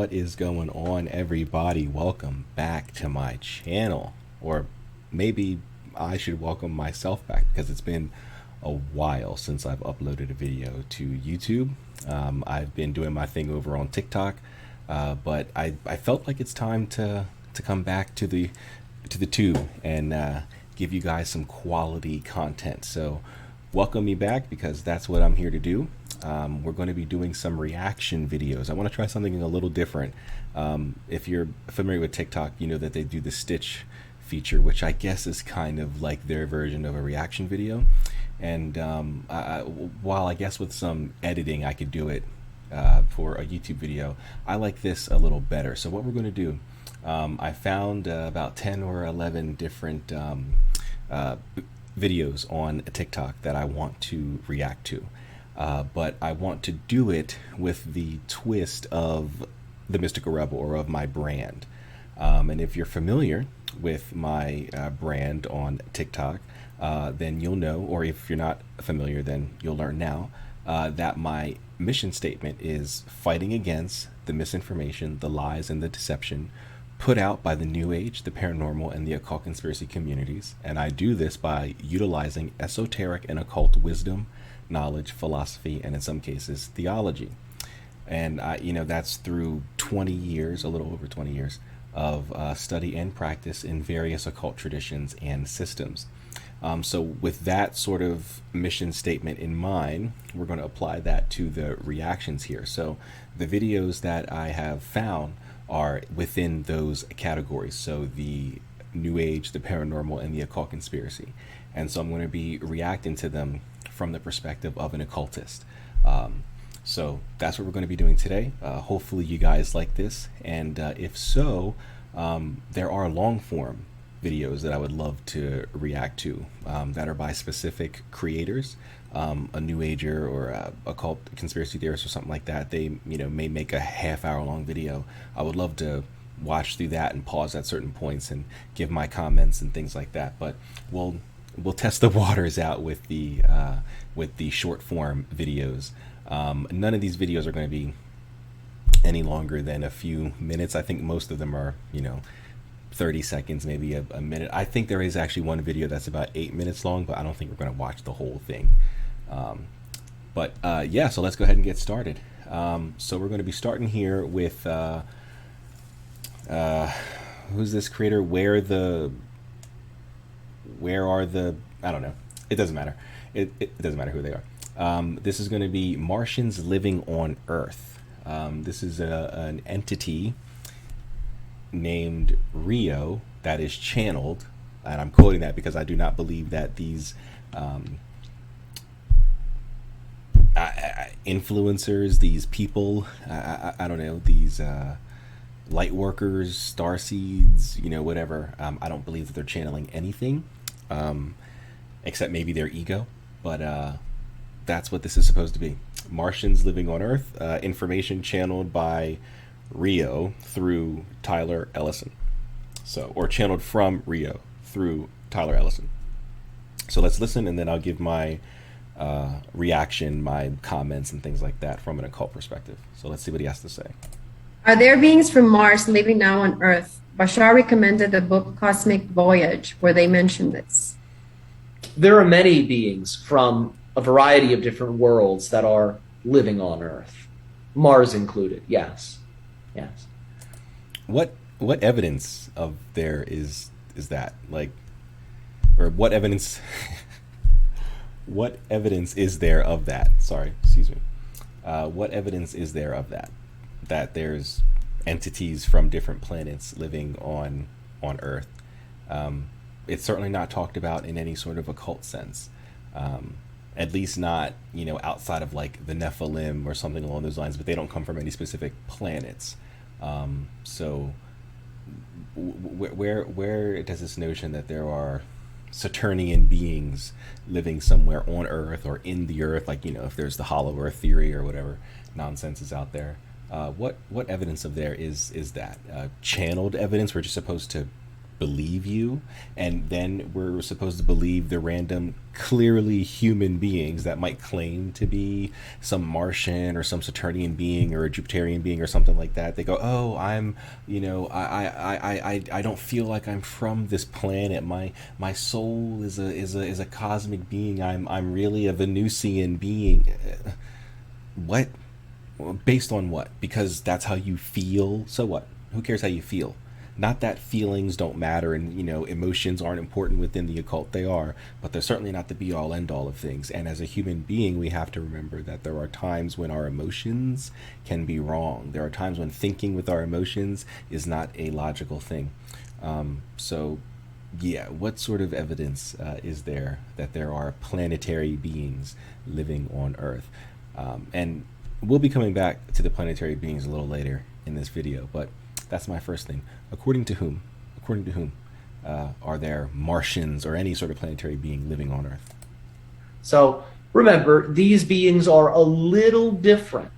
What is going on, everybody? Welcome back to my channel. Or maybe I should welcome myself back because it's been a while since I've uploaded a video to YouTube. I've been doing my thing over on TikTok, but I felt like it's time to come back to the tube and give you guys some quality content. So welcome me back because that's what I'm here to do. We're going to be doing some reaction videos. I want to try something a little different. If you're familiar with TikTok, you know that they do the Stitch feature, which I guess is kind of like their version of a reaction video. And while I guess with some editing I could do it for a YouTube video, I like this a little better. So what we're going to do, I found about 10 or 11 different videos on TikTok that I want to react to. But I want to do it with the twist of the Mystical Rebel, or of my brand. And if you're familiar with my brand on TikTok, then you'll know, or if you're not familiar, then you'll learn now, that my mission statement is fighting against the misinformation, the lies, and the deception put out by the New Age, the paranormal, and the occult conspiracy communities. And I do this by utilizing esoteric and occult wisdom, knowledge, philosophy, and in some cases theology. And that's through 20 years, a little over 20 years of study and practice in various occult traditions and systems. So with that sort of mission statement in mind, we're going to apply that to the reactions here. So the videos that I have found are within those categories. So the New Age, the paranormal, and the occult conspiracy. And so I'm going to be reacting to them from the perspective of an occultist. So that's what we're going to be doing today. Hopefully you guys like this. And if so, there are long form videos that I would love to react to that are by specific creators, a New Ager or a occult conspiracy theorist or something like that. They may make a half-hour long video. I would love to watch through that and pause at certain points and give my comments and things like that. But we'll test the waters out with the short form videos. None of these videos are going to be any longer than a few minutes. I think most of them are 30 seconds, maybe a minute. I think there is actually one video that's about 8 minutes long, but I don't think we're going to watch the whole thing. Yeah, so let's go ahead and get started. So we're going to be starting here with who's this creator? Where are the, I don't know. It doesn't matter. It doesn't matter who they are. This is going to be Martians living on Earth. This is an entity named Rio that is channeled, and I'm quoting that because I do not believe that these influencers, these people, I don't know, these light workers, star seeds, whatever, I don't believe that they're channeling anything except maybe their ego, but that's what this is supposed to be. Martians living on Earth, information channeled by Rio through Tyler Ellison. Or channeled from Rio through Tyler Ellison. So let's listen, and then I'll give my reaction, my comments, and things like that from an occult perspective. So let's see what he has to say. Are there beings from Mars living now on Earth? Bashar recommended the book Cosmic Voyage, where they mention this. There are many beings from a variety of different worlds that are living on Earth, Mars included. Yes. What evidence of there is that, like, or what evidence what evidence is there of that? Sorry, excuse me. What evidence is there of that there's entities from different planets living on Earth? It's certainly not talked about in any sort of occult sense. At least not, outside of like the Nephilim or something along those lines, but they don't come from any specific planets. So where does this notion that there are Saturnian beings living somewhere on Earth or in the Earth, like, if there's the hollow Earth theory or whatever nonsense is out there, what evidence of there is that channeled evidence? We're just supposed to believe you, and then we're supposed to believe the random clearly human beings that might claim to be some Martian or some Saturnian being or a Jupiterian being or something like that. They go, oh, I'm, I don't feel like I'm from this planet. My soul is a cosmic being. I'm really a Venusian being. What? Based on what? Because that's how you feel. So what? Who cares how you feel? Not that feelings don't matter and emotions aren't important within the occult. They are, but they're certainly not the be all end all of things. And as a human being, we have to remember that there are times when our emotions can be wrong. There are times when thinking with our emotions is not a logical thing. So yeah, what sort of evidence is there that there are planetary beings living on Earth? And we'll be coming back to the planetary beings a little later in this video, but that's my first thing. According to whom? According to whom are there Martians or any sort of planetary being living on Earth? So remember, these beings are a little different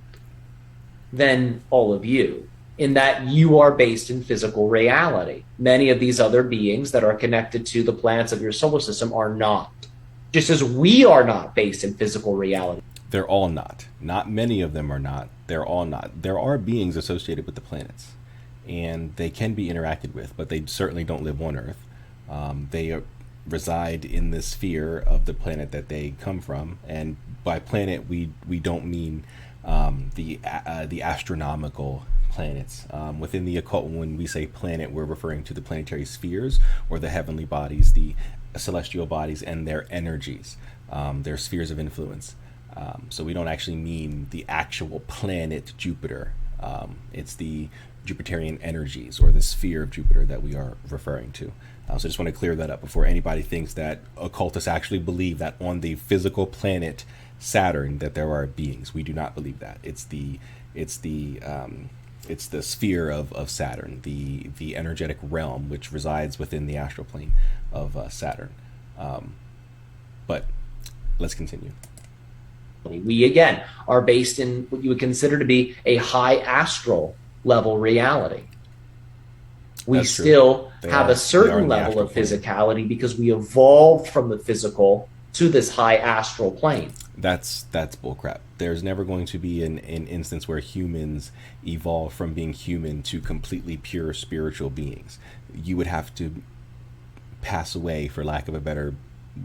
than all of you in that you are based in physical reality. Many of these other beings that are connected to the planets of your solar system are not. Just as we are not based in physical reality. They're all not. Not many of them are not. They're all not. There are beings associated with the planets, and they can be interacted with, but they certainly don't live on Earth. They reside in the sphere of the planet that they come from, and by planet we don't mean the astronomical planets. Within the occult, when we say planet, we're referring to the planetary spheres or the heavenly bodies, the celestial bodies, and their energies, their spheres of influence. So we don't actually mean the actual planet Jupiter. It's the Jupiterian energies or the sphere of Jupiter that we are referring to. So I just want to clear that up before anybody thinks that occultists actually believe that on the physical planet Saturn that there are beings. We do not believe that. It's the sphere of Saturn, the energetic realm which resides within the astral plane of Saturn. But let's continue. We, again, are based in what you would consider to be a high astral level reality. We still have a certain level of physicality because we evolved from the physical to this high astral plane. That's bullcrap. There's never going to be an instance where humans evolve from being human to completely pure spiritual beings. You would have to pass away, for lack of a better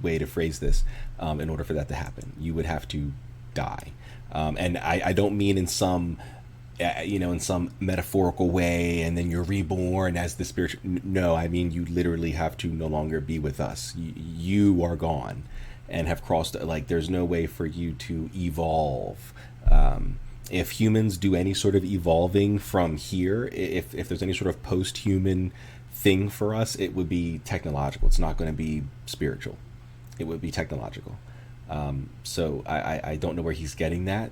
way to phrase this, in order for that to happen. You would have to die. And I don't mean in some in some metaphorical way and then you're reborn as the spiritual. No, I mean you literally have to no longer be with us. You are gone and have crossed. Like, there's no way for you to evolve. If humans do any sort of evolving from here, if there's any sort of post-human thing for us, it would be technological. It's not going to be spiritual. It would be technological. So I don't know where he's getting that.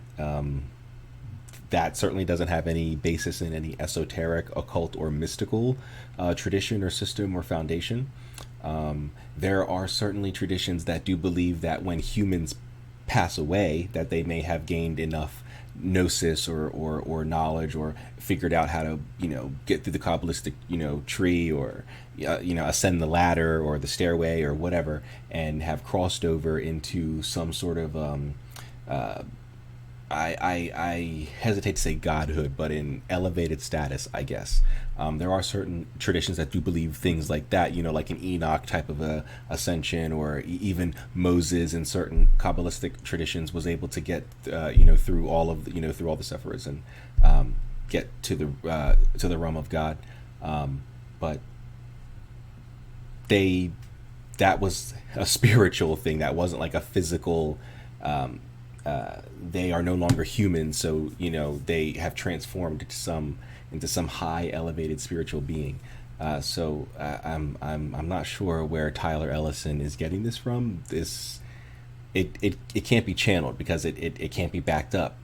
That certainly doesn't have any basis in any esoteric, occult, or mystical tradition or system or foundation. There are certainly traditions that do believe that when humans pass away, that they may have gained enough gnosis or knowledge or figured out how to get through the Kabbalistic tree or ascend the ladder or the stairway or whatever, and have crossed over into some sort of I hesitate to say godhood, but in elevated status, I guess. There are certain traditions that do believe things like that, like an Enoch type of a ascension, or even Moses in certain Kabbalistic traditions was able to get, through all of through all the Sephiroths and get to the realm of God. But that was a spiritual thing. That wasn't like a physical. They are no longer human, so they have transformed into some high elevated spiritual being. So I'm not sure where Tyler Ellison is getting this from. It can't be channeled because it can't be backed up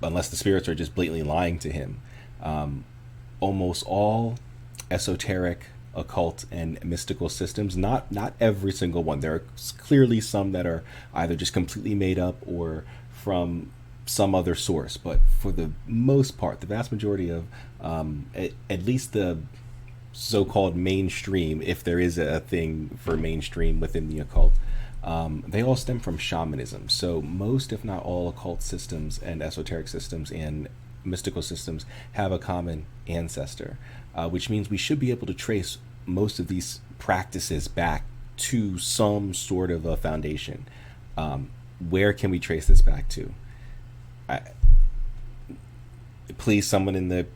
unless the spirits are just blatantly lying to him. Almost all esoteric, occult, and mystical systems, not every single one. There are clearly some that are either just completely made up or from some other source, but for the most part, the vast majority of at least the so-called mainstream, if there is a thing for mainstream within the occult, they all stem from shamanism. So most, if not all, occult systems and esoteric systems and mystical systems have a common ancestor, which means we should be able to trace most of these practices back to some sort of a foundation. Where can we trace this back to? I, Please, someone in the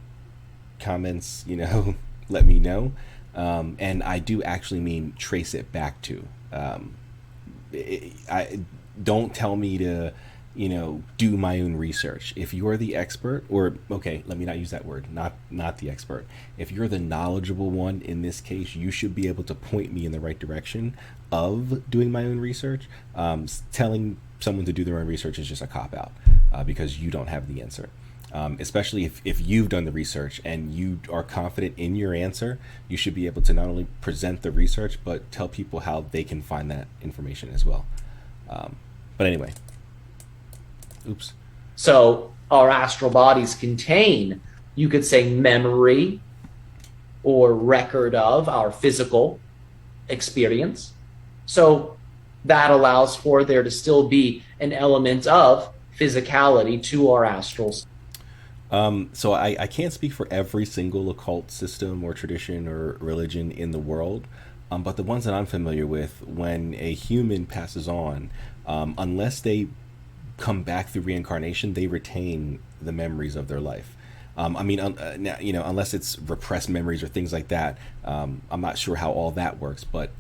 comments, let me know. And I do actually mean trace it back to. I don't tell me to, do my own research. If you're the expert, or okay, let me not use that word, not the expert. If you're the knowledgeable one in this case, you should be able to point me in the right direction of doing my own research. Telling someone to do their own research is just a cop out, because you don't have the answer. Especially if you've done the research and you are confident in your answer, you should be able to not only present the research, but tell people how they can find that information as well. But anyway, oops. So our astral bodies contain, you could say, memory or record of our physical experience. So that allows for there to still be an element of physicality to our astrals. So I can't speak for every single occult system or tradition or religion in the world, but the ones that I'm familiar with, when a human passes on, unless they come back through reincarnation, they retain the memories of their life. Unless it's repressed memories or things like that. I'm not sure how all that works, but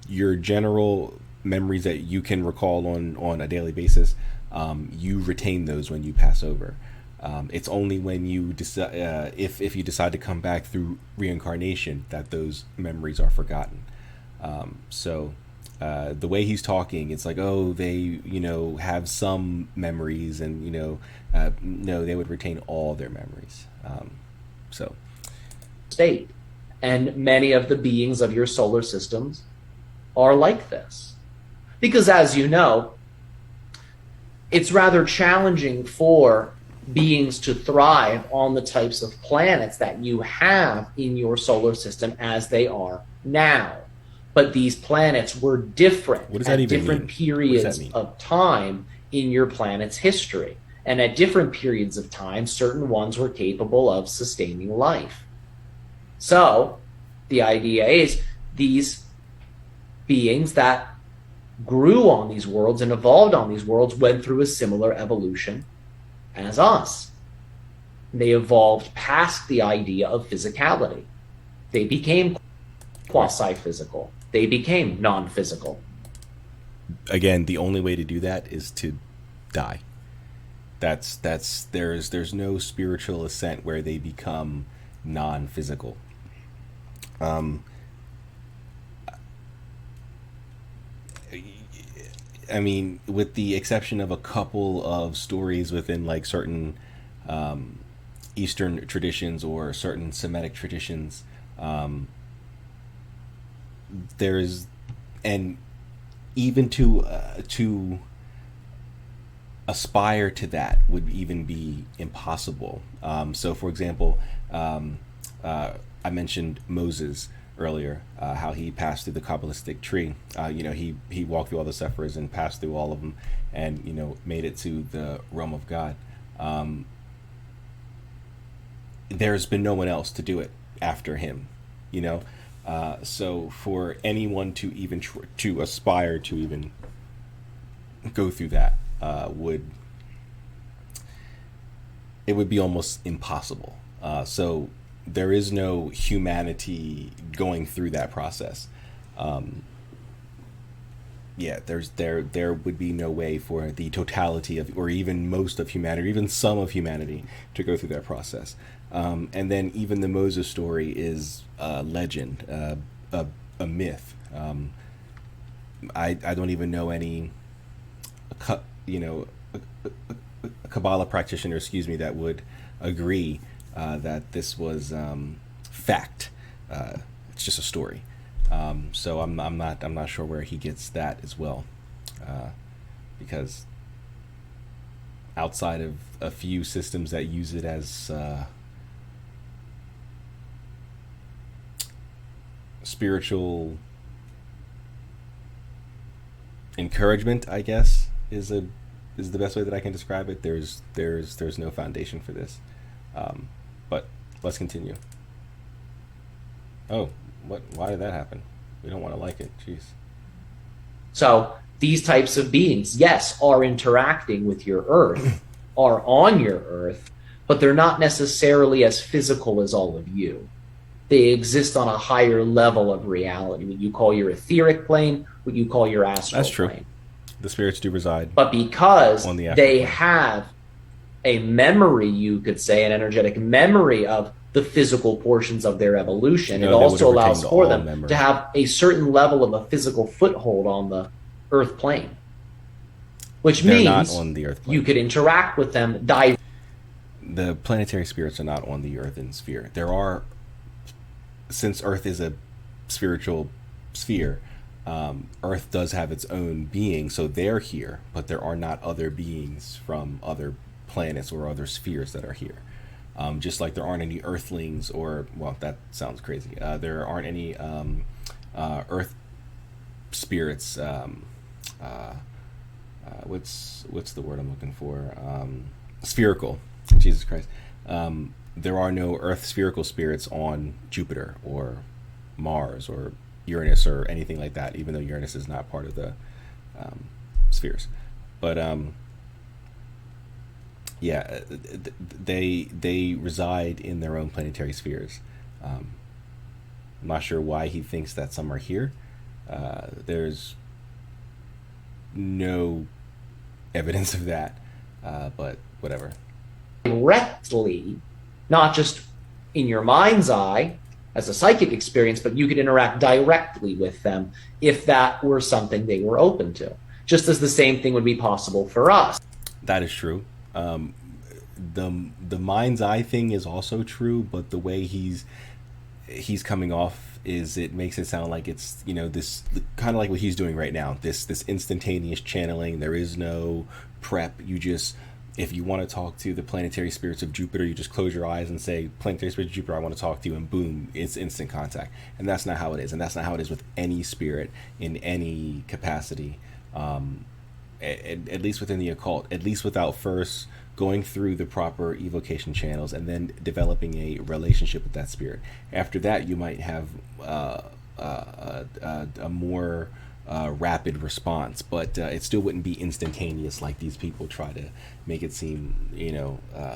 your general memories that you can recall on a daily basis, you retain those when you pass over. It's only when you decide, if you decide to come back through reincarnation, that those memories are forgotten. The way he's talking, it's like, oh, they have some memories, and no, they would retain all their memories. State, and many of the beings of your solar systems are like this, because as you know, it's rather challenging for beings to thrive on the types of planets that you have in your solar system as they are now. But these planets were different What does that at even different mean? periods of time in your planet's history. And at different periods of time, certain ones were capable of sustaining life. So the idea is these beings that grew on these worlds and evolved on these worlds went through a similar evolution as us. They evolved past the idea of physicality. They became quasi-physical. They became non-physical. Again, the only way to do that is to die. There's no spiritual ascent where they become non-physical. I mean, with the exception of a couple of stories within like certain Eastern traditions or certain Semitic traditions, there's, and even to aspire to that would even be impossible. So, for example, I mentioned Moses earlier, how he passed through the Kabbalistic tree. He walked through all the Sephiras and passed through all of them, and made it to the realm of God. There's been no one else to do it after him. So for anyone to even to aspire to even go through that would be almost impossible. So there is no humanity going through that process. There would be no way for the totality of, or even most of humanity, or even some of humanity, to go through that process. And then even the Moses story is a legend, a myth. I don't even know any, a Kabbalah practitioner, that would agree that this was fact. It's just a story. So I'm not sure where he gets that as well, because outside of a few systems that use it as spiritual encouragement, I guess, is the best way that I can describe it. There's no foundation for this, but let's continue. Oh, what? Why did that happen? We don't want to like it. Jeez. So these types of beings, yes, are interacting with your Earth, are on your Earth, but they're not necessarily as physical as all of you. They exist on a higher level of reality, what you call your etheric plane, what you call your astral That's true. plane. The spirits do reside. But because On the astral they plane. have a memory, you could say, an energetic memory of the physical portions of their evolution, No, it they also would have allows retained for all them memory. to have a certain level of a physical foothold on the Earth plane, which They're means not on the Earth plane. you could interact with them directly. The planetary spirits are not on the earthen sphere. There are, since Earth is a spiritual sphere, Earth does have its own being, so they're here, but there are not other beings from other planets or other spheres that are here. Just like there aren't any Earthlings, or, well, that sounds crazy. There aren't any Earth spirits. What's the word I'm looking for? Spherical. Jesus Christ. There are no Earth spherical spirits on Jupiter or Mars or Uranus or anything like that, even though Uranus is not part of the spheres. But yeah, they reside in their own planetary spheres. I'm not sure why he thinks that some are here. There's no evidence of that, but whatever. Directly, not just in your mind's eye as a psychic experience, but you could interact directly with them if that were something they were open to. Just as the same thing would be possible for us. That is true. The mind's eye thing is also true, but the way he's coming off is, it makes it sound like it's, this kind of like what he's doing right now. This instantaneous channeling. There is no prep. You just, if you want to talk to the planetary spirits of Jupiter, you just close your eyes and say, planetary spirits of Jupiter, I want to talk to you, and boom, it's instant contact. And that's not how it is. And that's not how it is with any spirit in any capacity. At least within the occult, at least without first going through the proper evocation channels and then developing a relationship with that spirit. After that, you might have a more rapid response, but it still wouldn't be instantaneous like these people try to make it seem,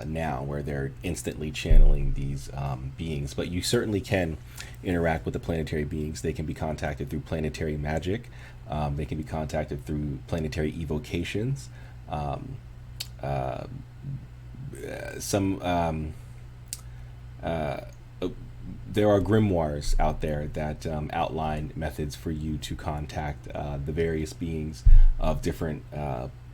now, where they're instantly channeling these beings. But you certainly can interact with the planetary beings. They can be contacted through planetary magic. They can be contacted through planetary evocations. There are grimoires out there that outline methods for you to contact the various beings of different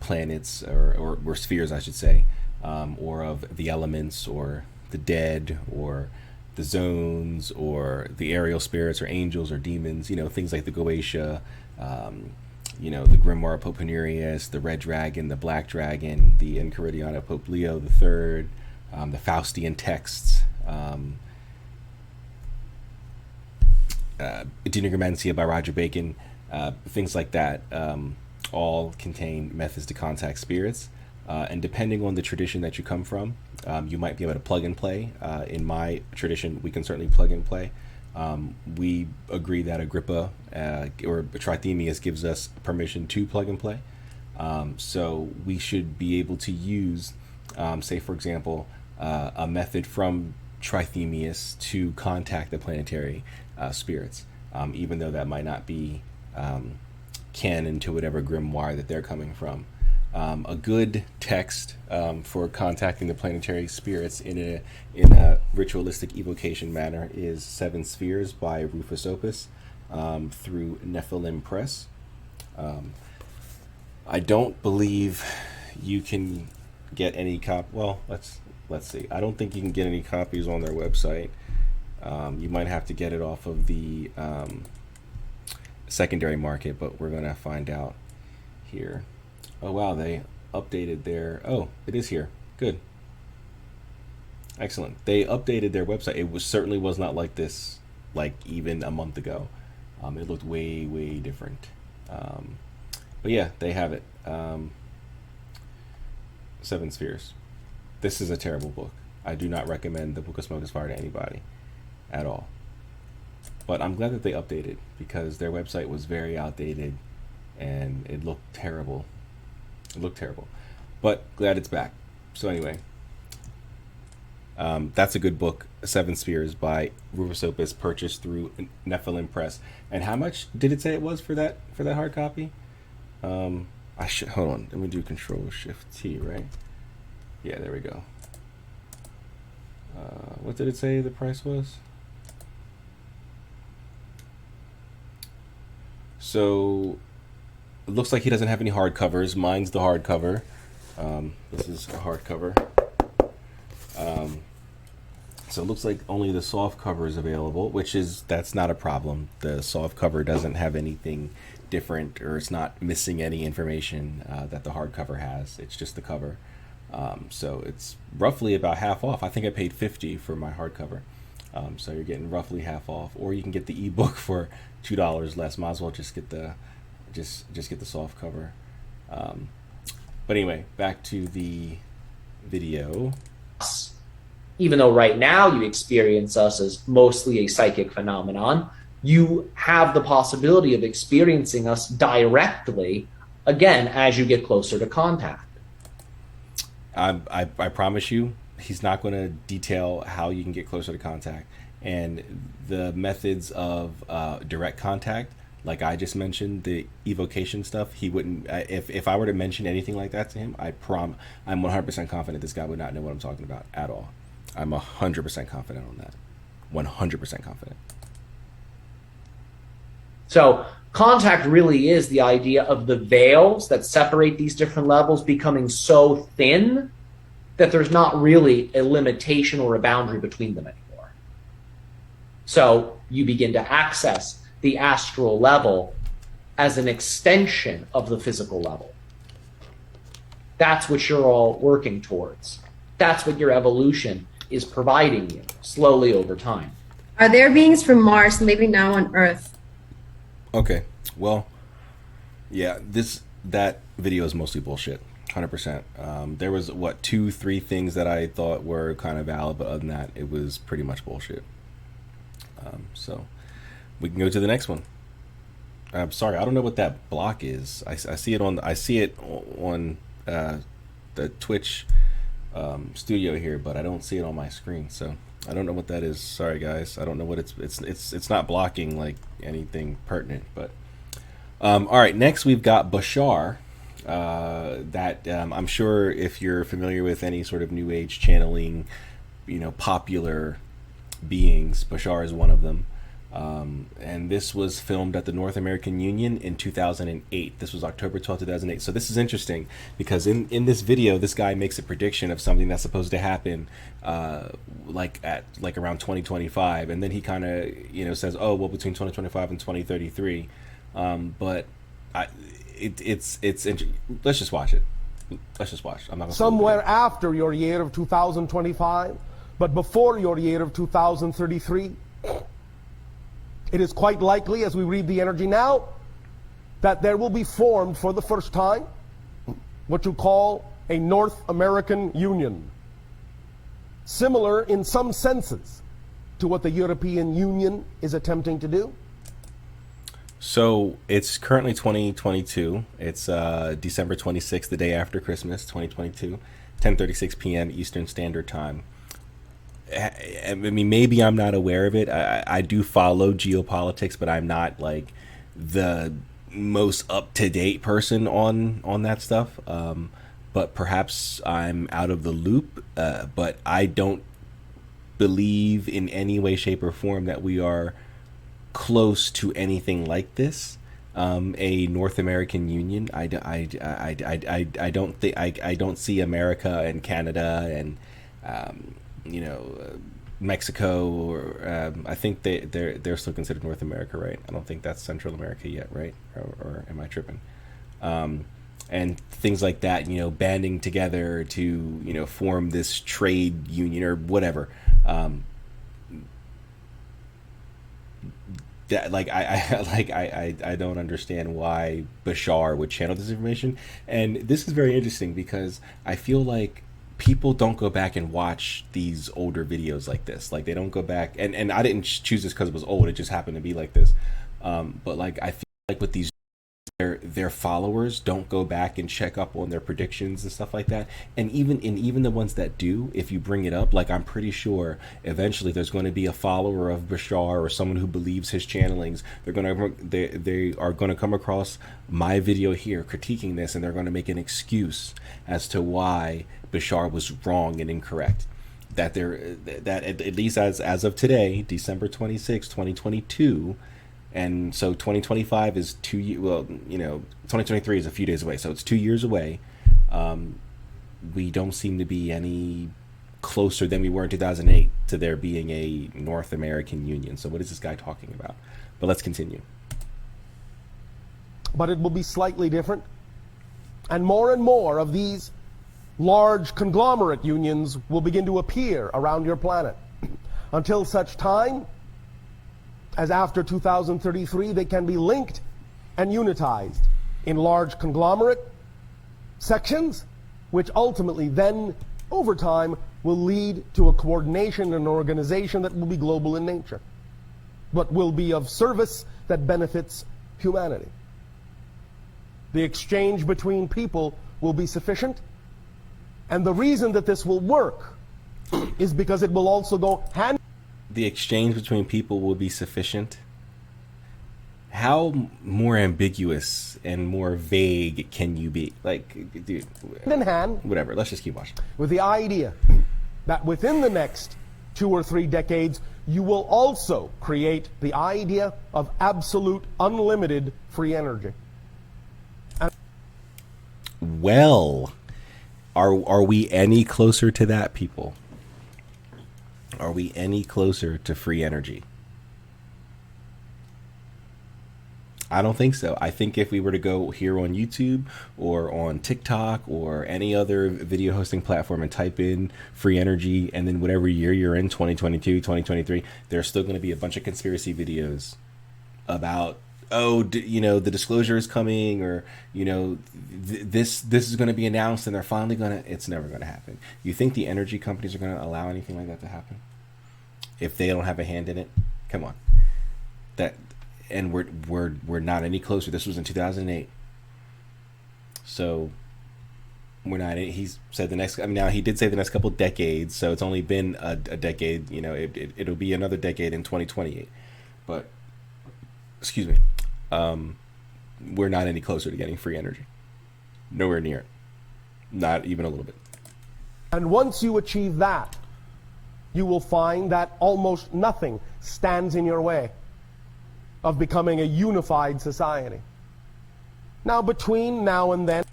planets or spheres, I should say, or of the elements or the dead or the zones or the aerial spirits or angels or demons, things like the Goetia, the Grimoire of Pope Honorius, the Red Dragon, the Black Dragon, the Enchiridion of Pope Leo III, the Faustian texts, Denegromancia by Roger Bacon, things like that, all contain methods to contact spirits. And depending on the tradition that you come from, you might be able to plug and play. In my tradition, we can certainly plug and play. We agree that Agrippa or Trithemius gives us permission to plug and play. So we should be able to use, say, for example, a method from Trithemius to contact the planetary spirits, even though that might not be canon to whatever grimoire that they're coming from. A good text for contacting the planetary spirits in a ritualistic evocation manner is Seven Spheres by Rufus Opus through Nephilim Press. I don't believe you can get any Well, let's see. I don't think you can get any copies on their website. You might have to get it off of the secondary market, but we're gonna find out here. Oh wow, they updated their... Oh, it is here. Good. Excellent. They updated their website. It certainly was not like this like even a month ago. It looked way different. But yeah, they have it. Seven Spheres. This is a terrible book. I do not recommend the Book of Smoke is Fire to anybody at all. But I'm glad that they updated, because their website was very outdated and it looked terrible. It looked terrible. But glad it's back. So anyway, that's a good book, Seven Spheres by Rufus Opus, purchased through Nephilim Press. And how much did it say it was for that hard copy? I should hold on. Let me do Control Shift T, right? Yeah, there we go. What did it say the price was? So it looks like he doesn't have any hardcovers. Mine's the hardcover. This is a hardcover. So it looks like only the soft cover is available, that's not a problem. The soft cover doesn't have anything different, or it's not missing any information that the hardcover has. It's just the cover. So it's roughly about half off. I think I paid $50 for my hardcover. So you're getting roughly half off, or you can get the ebook for $2 less. Might as well just get the get the soft cover. But anyway, back to the video. Even though right now you experience us as mostly a psychic phenomenon, you have the possibility of experiencing us directly again as you get closer to contact. I promise you, he's not going to detail how you can get closer to contact, and the methods of direct contact, like I just mentioned, the evocation stuff. He wouldn't. If I were to mention anything like that to him, I'm 100% confident this guy would not know what I'm talking about at all. I'm 100% confident on that. 100% confident. So contact really is the idea of the veils that separate these different levels becoming so thin that there's not really a limitation or a boundary between them anymore. So you begin to access the astral level as an extension of the physical level. That's what you're all working towards. That's what your evolution is providing you slowly over time. Are there beings from Mars living now on Earth? Okay, well, yeah, that video is mostly bullshit, 100%. There was 2-3 things that I thought were kind of valid, but other than that, it was pretty much bullshit. So we can go to the next one. I'm sorry, I don't know what that block is. I see it on the Twitch studio here, but I don't see it on my screen, so I don't know what that is. Sorry guys, I don't know what it's not blocking like anything pertinent. But all right, next we've got Bashar. I'm sure if you're familiar with any sort of new age channeling, popular beings, Bashar is one of them. And this was filmed at the North American Union in 2008. This was October 12, 2008. So this is interesting because in this video, this guy makes a prediction of something that's supposed to happen like around 2025. And then he kind of, says, oh, well, between 2025 and 2033. But let's just watch it. Let's just watch. I'm not gonna somewhere after your year of 2025, but before your year of 2033. It is quite likely, as we read the energy now, that there will be formed for the first time what you call a North American Union. Similar in some senses to what the European Union is attempting to do. So it's currently 2022. It's December 26th, the day after Christmas, 2022, 10:36 p.m. Eastern Standard Time. I mean, maybe I'm not aware of it. I do follow geopolitics, but I'm not like the most up-to-date person on that stuff. But perhaps I'm out of the loop. But I don't believe in any way, shape, or form that we are close to anything like this. A North American Union. I don't think I don't see America and Canada and Mexico, or I think they're still considered North America, right? I don't think that's Central America yet, right? Or am I tripping? And things like that, banding together to form this trade union or whatever. that like I don't understand why Bashar would channel this information. And this is very interesting because I feel like people don't go back and watch these older videos like this. Like they don't go back, and I didn't choose this because it was old. It just happened to be like this. But like I feel like with these their followers don't go back and check up on their predictions and stuff like that. And even the ones that do, if you bring it up, like I'm pretty sure eventually there's going to be a follower of Bashar or someone who believes his channelings. They are going to come across my video here critiquing this, and they're going to make an excuse as to why Bashar was wrong and incorrect. That at least as of today, December 26, 2022. And so 2025 is 2 years. Well, 2023 is a few days away, so it's 2 years away. We don't seem to be any closer than we were in 2008 to there being a North American Union. So what is this guy talking about? But let's continue. But it will be slightly different. And more of these large conglomerate unions will begin to appear around your planet until such time as after 2033 they can be linked and unitized in large conglomerate sections, which ultimately then, over time, will lead to a coordination and organization that will be global in nature, but will be of service that benefits humanity. The exchange between people will be sufficient, and the reason that this will work is because it will also go hand. The exchange between people will be sufficient. How more ambiguous and more vague can you be? Like, dude, in hand, whatever. Let's just keep watching. With the idea that within the next 2 or 3 decades, you will also create the idea of absolute, unlimited free energy. Well, are we any closer to that, people? Are we any closer to free energy? I don't think so. I think if we were to go here on YouTube or on TikTok or any other video hosting platform and type in free energy, and then whatever year you're in, 2022, 2023, there's still going to be a bunch of conspiracy videos about, the disclosure is coming, or, this is going to be announced and they're finally going to, it's never going to happen. You think the energy companies are going to allow anything like that to happen? If they don't have a hand in it? Come on. And we're not any closer. This was in 2008. So we're not, he said the next, now he did say the next couple decades, so it's only been a decade, it'll be another decade in 2028. But, excuse me, we're not any closer to getting free energy. Nowhere near it. Not even a little bit. And once you achieve that, you will find that almost nothing stands in your way of becoming a unified society. Now, between now and then...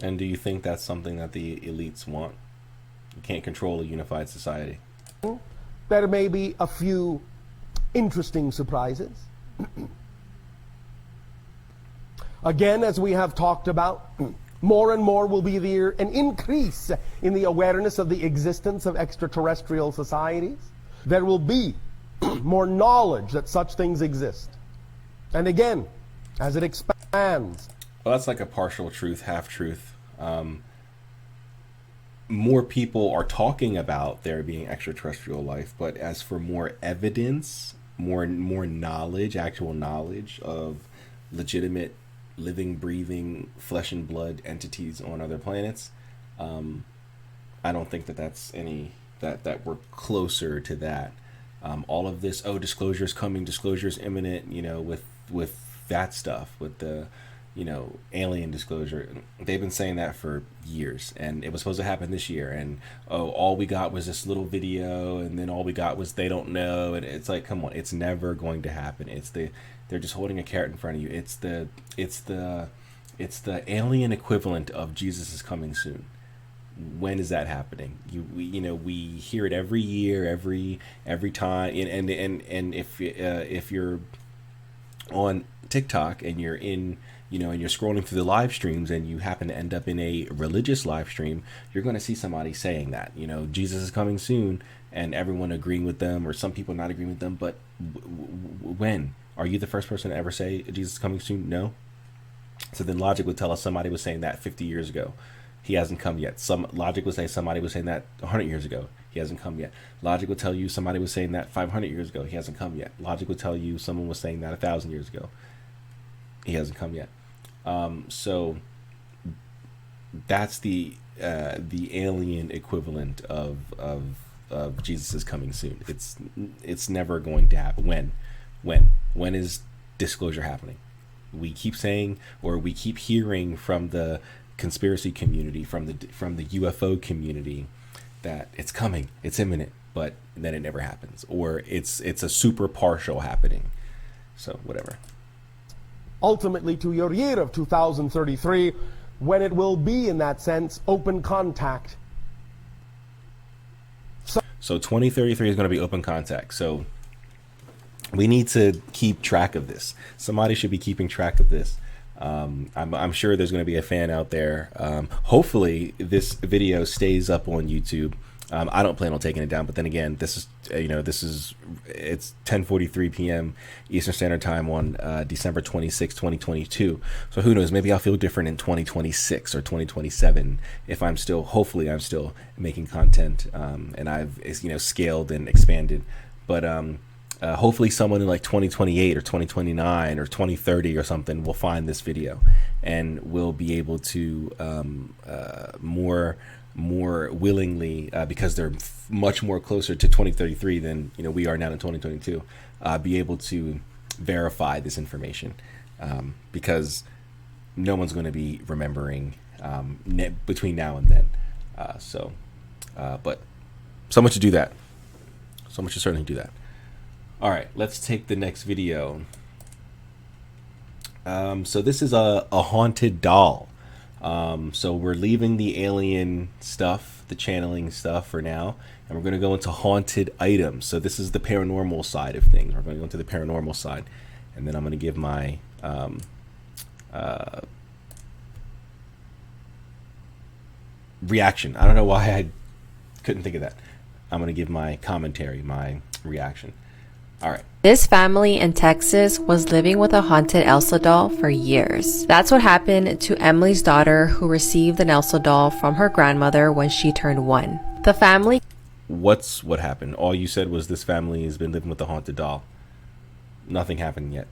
And do you think that's something that the elites want? You can't control a unified society. There may be a few interesting surprises. Again, as we have talked about, more and more will be there an increase in the awareness of the existence of extraterrestrial societies. There will be more knowledge that such things exist. And again, as it expands. Well, that's like a partial truth, half truth. More people are talking about there being extraterrestrial life, but as for more evidence, more knowledge, actual knowledge of legitimate living, breathing, flesh and blood entities on other planets, I don't think that's any that we're closer to that. All of this, disclosure is coming, disclosure is imminent, with that stuff, with the alien disclosure. They've been saying that for years, and it was supposed to happen this year, and all we got was this little video, and then all we got was they don't know, and it's like, come on, it's never going to happen. They're just holding a carrot in front of you. It's the alien equivalent of Jesus is coming soon. When is that happening? We hear it every year, every time, and if you're on TikTok and you're in, and you're scrolling through the live streams and you happen to end up in a religious live stream, you're going to see somebody saying that, Jesus is coming soon, and everyone agreeing with them, or some people not agreeing with them. But when? Are you the first person to ever say Jesus is coming soon? No. So then logic would tell us somebody was saying that 50 years ago. He hasn't come yet. Some logic would say somebody was saying that 100 years ago. He hasn't come yet. Logic would tell you somebody was saying that 500 years ago. He hasn't come yet. Logic would tell you someone was saying that 1,000 years ago. He hasn't come yet. So that's the alien equivalent of Jesus is coming soon. It's never going to happen. When is disclosure happening? We keep saying, or we keep hearing from the conspiracy community, from the UFO community, that it's coming, it's imminent, but then it never happens, or it's a super partial happening. So whatever. Ultimately to your year of 2033, when it will be, in that sense, open contact. So 2033 is going to be open contact. So we need to keep track of this. Somebody should be keeping track of this. I'm sure there's going to be a fan out there. Hopefully this video stays up on YouTube. I don't plan on taking it down, but then again, it's 10:43 p.m. Eastern Standard Time on December 26, 2022. So who knows? Maybe I'll feel different in 2026 or 2027 if hopefully I'm still making content, and I've scaled and expanded. But hopefully someone in like 2028 or 2029 or 2030 or something will find this video and will be able to more willingly, because they're much more closer to 2033 than we are now in 2022, be able to verify this information, because no one's going to be remembering between now and then. But someone should do that. Someone should certainly do that. All right, let's take the next video. So this is a haunted doll. So we're leaving the alien stuff, the channeling stuff for now, and we're going to go into haunted items. So this is the paranormal side of things. We're going to go into the paranormal side, and then I'm going to give my reaction. I don't know why I couldn't think of that. I'm going to give my commentary, my reaction. All right. This family in Texas was living with a haunted Elsa doll for years. That's what happened to Emily's daughter, who received an Elsa doll from her grandmother when she turned 1. The family... What happened? All you said was this family has been living with a haunted doll. Nothing happened yet.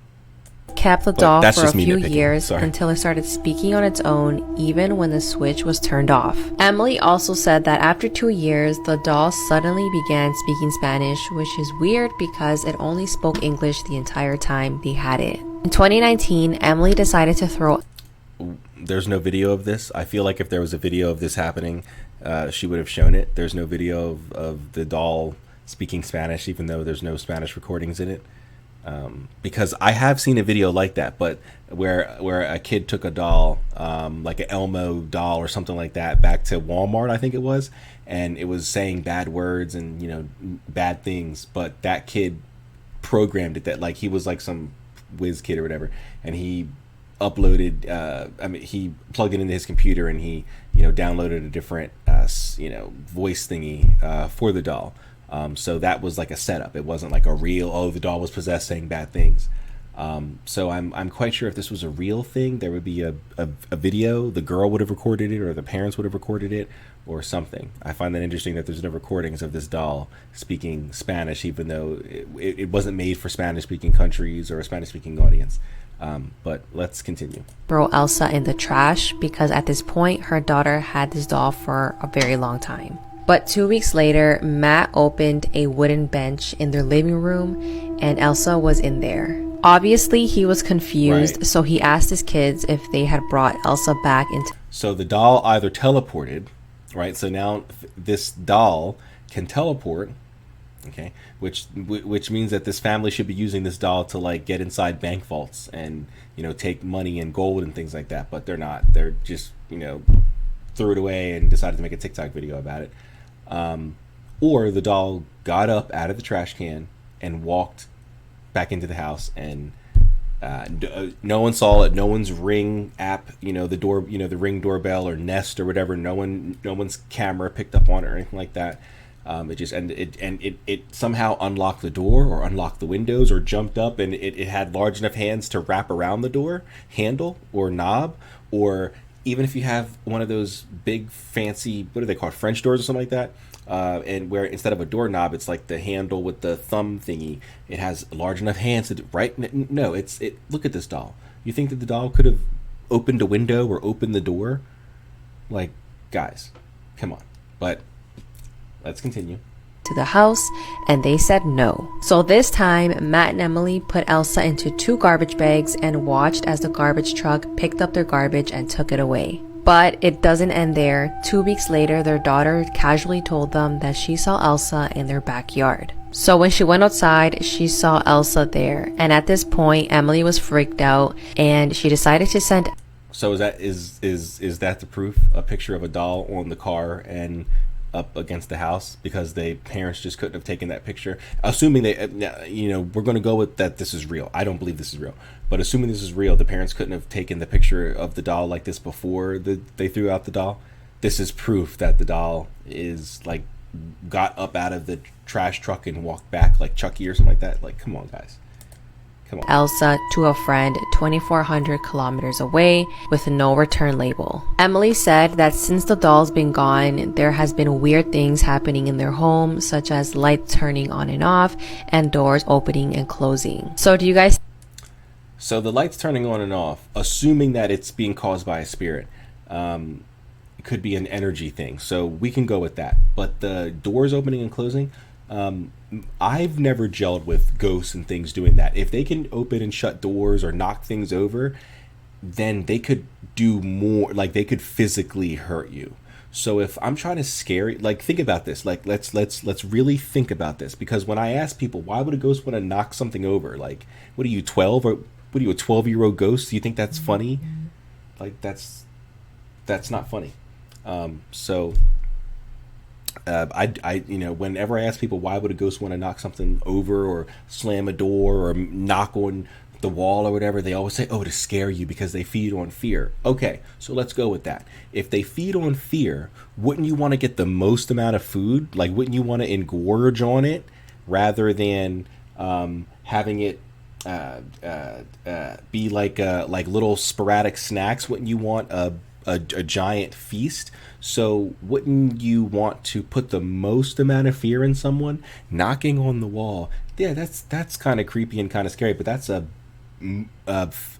Kept the doll for a few years Sorry. until it started speaking on its own, even when the switch was turned off. Emily also said that after 2 years, the doll suddenly began speaking Spanish, which is weird because it only spoke English the entire time they had it. In 2019, Emily decided to throw... There's no video of this. I feel like if there was a video of this happening, she would have shown it. There's no video of the doll speaking Spanish, even though there's no Spanish recordings in it. Because I have seen a video like that, but where a kid took a doll, like an Elmo doll or something like that, back to Walmart, I think it was, and it was saying bad words and bad things, but that kid programmed it, that like he was like some whiz kid or whatever, and he uploaded he plugged it into his computer and he downloaded a different voice thingy for the doll. So that was like a setup. It wasn't like a real, the doll was possessed saying bad things. So I'm quite sure if this was a real thing, there would be a video. The girl would have recorded it, or the parents would have recorded it, or something. I find that interesting that there's no recordings of this doll speaking Spanish, even though it wasn't made for Spanish-speaking countries or a Spanish-speaking audience. But let's continue. Throw Elsa in the trash because at this point, her daughter had this doll for a very long time. But 2 weeks later, Matt opened a wooden bench in their living room and Elsa was in there. Obviously, he was confused, right. So he asked his kids if they had brought Elsa back into... So the doll either teleported, right? So now this doll can teleport, okay? Which means that this family should be using this doll to like get inside bank vaults and, take money and gold and things like that. But they're not. They're just, threw it away and decided to make a TikTok video about it. Or the doll got up out of the trash can and walked back into the house, and no one saw it. No one's Ring app, the door, the Ring doorbell or Nest or whatever. No one's camera picked up on it or anything like that. It somehow unlocked the door or unlocked the windows or jumped up, and it had large enough hands to wrap around the door handle or knob. Or even if you have one of those big fancy, what are they called, French doors or something like that, and where instead of a doorknob it's like the handle with the thumb thingy, it has large enough hands to right. No, it look at this doll. You think that the doll could have opened a window or opened the door? Like, guys, come on. But let's continue. To the house, and they said no. So this time, Matt and Emily put Elsa into 2 garbage bags and watched as the garbage truck picked up their garbage and took it away. But it doesn't end there. 2 weeks later, their daughter casually told them that she saw Elsa in their backyard. So when she went outside, she saw Elsa there. And at this point, Emily was freaked out, and she decided to send. So is that the proof? A picture of a doll on the car and up against the house because the parents just couldn't have taken that picture, assuming they, we're going to go with that this is real. I don't believe this is real, but assuming this is real, the parents couldn't have taken the picture of the doll like this before they threw out the doll. This is proof that the doll is like got up out of the trash truck and walked back like Chucky or something like that. Like, come on, guys. Come on. Elsa to a friend 2,400 kilometers away with no return label. Emily said that since the doll's been gone, there has been weird things happening in their home, such as lights turning on and off and doors opening and closing. So do you guys? So the lights turning on and off, assuming that it's being caused by a spirit, could be an energy thing. So we can go with that. But the doors opening and closing, I've never gelled with ghosts and things doing that. If they can open and shut doors or knock things over, then they could do more, like they could physically hurt you. So if I'm trying to scare you, like think about this, like let's really think about this, because when I ask people why would a ghost want to knock something over, like what are you 12 or what are you, a 12-year-old ghost? Do you think that's funny? Like that's not funny. Whenever I ask people why would a ghost want to knock something over or slam a door or knock on the wall or whatever, they always say, oh, to scare you because they feed on fear. Okay, so let's go with that. If they feed on fear, wouldn't you want to get the most amount of food? Like, wouldn't you want to engorge on it rather than having it be like little sporadic snacks? Wouldn't you want a giant feast? So wouldn't you want to put the most amount of fear in someone? Knocking on the wall, yeah, that's kind of creepy and kind of scary, but that's a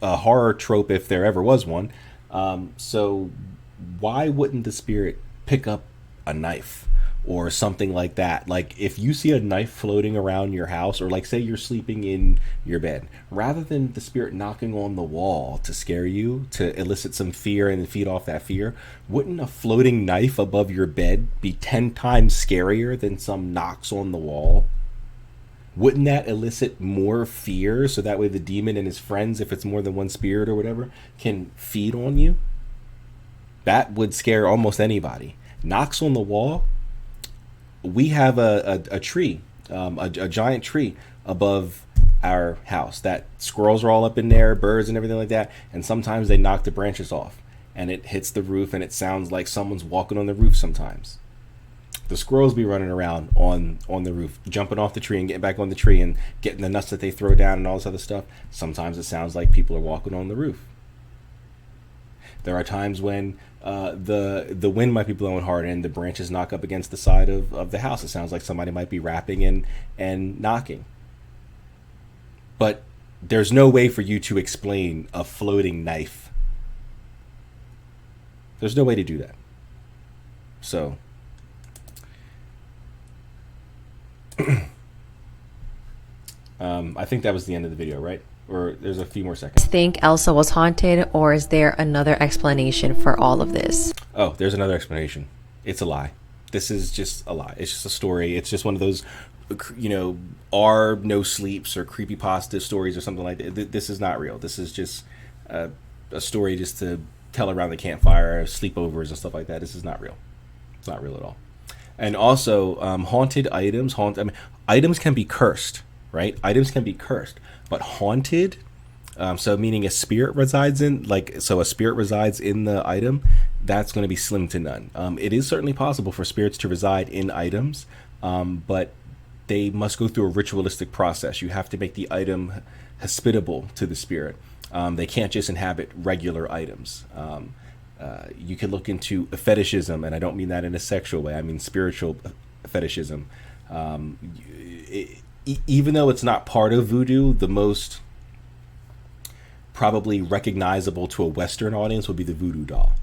horror trope if there ever was one. So why wouldn't the spirit pick up a knife or something like that? Like if you see a knife floating around your house, or like say you're sleeping in your bed, rather than the spirit knocking on the wall to scare you, to elicit some fear and feed off that fear, wouldn't a floating knife above your bed be 10 times scarier than some knocks on the wall? Wouldn't that elicit more fear, so that way the demon and his friends, if it's more than one spirit or whatever, can feed on you? That would scare almost anybody. Knocks on the wall. We have a tree, a giant tree above our house that squirrels are all up in there, birds and everything like that, and sometimes they knock the branches off and it hits the roof and it sounds like someone's walking on the roof sometimes. The squirrels be running around on the roof, jumping off the tree and getting back on the tree and getting the nuts that they throw down and all this other stuff. Sometimes it sounds like people are walking on the roof. There are times when the wind might be blowing hard and the branches knock up against the side of the house. It sounds like somebody might be rapping and knocking. But there's no way for you to explain a floating knife. There's no way to do that. So I think that was the end of the video, right? Or there's a few more seconds. Think Elsa was haunted, or is there another explanation for all of this? Oh, there's another explanation. It's a lie. This is just a lie. It's just a story. It's just one of those, no sleeps or creepypasta stories or something like that. This is not real. This is just a story just to tell around the campfire, sleepovers and stuff like that. This is not real. It's not real at all. And also, haunted items. Items can be cursed, right? Items can be cursed. But haunted, so meaning a spirit resides in, so a spirit resides in the item, that's going to be slim to none. It is certainly possible for spirits to reside in items, but they must go through a ritualistic process. You have to make the item hospitable to the spirit. They can't just inhabit regular items. You can look into fetishism, and I don't mean that in a sexual way. I mean spiritual fetishism. Even though it's not part of voodoo, the most probably recognizable to a Western audience would be the voodoo doll.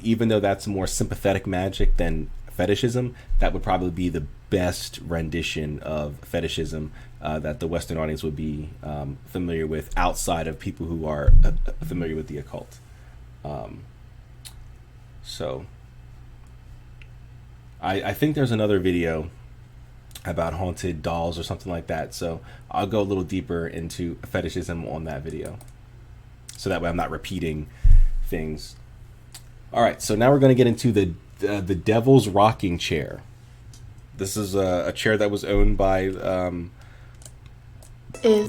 Even though that's more sympathetic magic than fetishism, that would probably be the best rendition of fetishism that the Western audience would be familiar with, outside of people who are familiar with the occult. So I think there's another video about haunted dolls or something like that, so I'll go a little deeper into fetishism on that video, so that way I'm not repeating things. All right, so now we're going to get into the Devil's Rocking Chair. This is a chair that was owned by the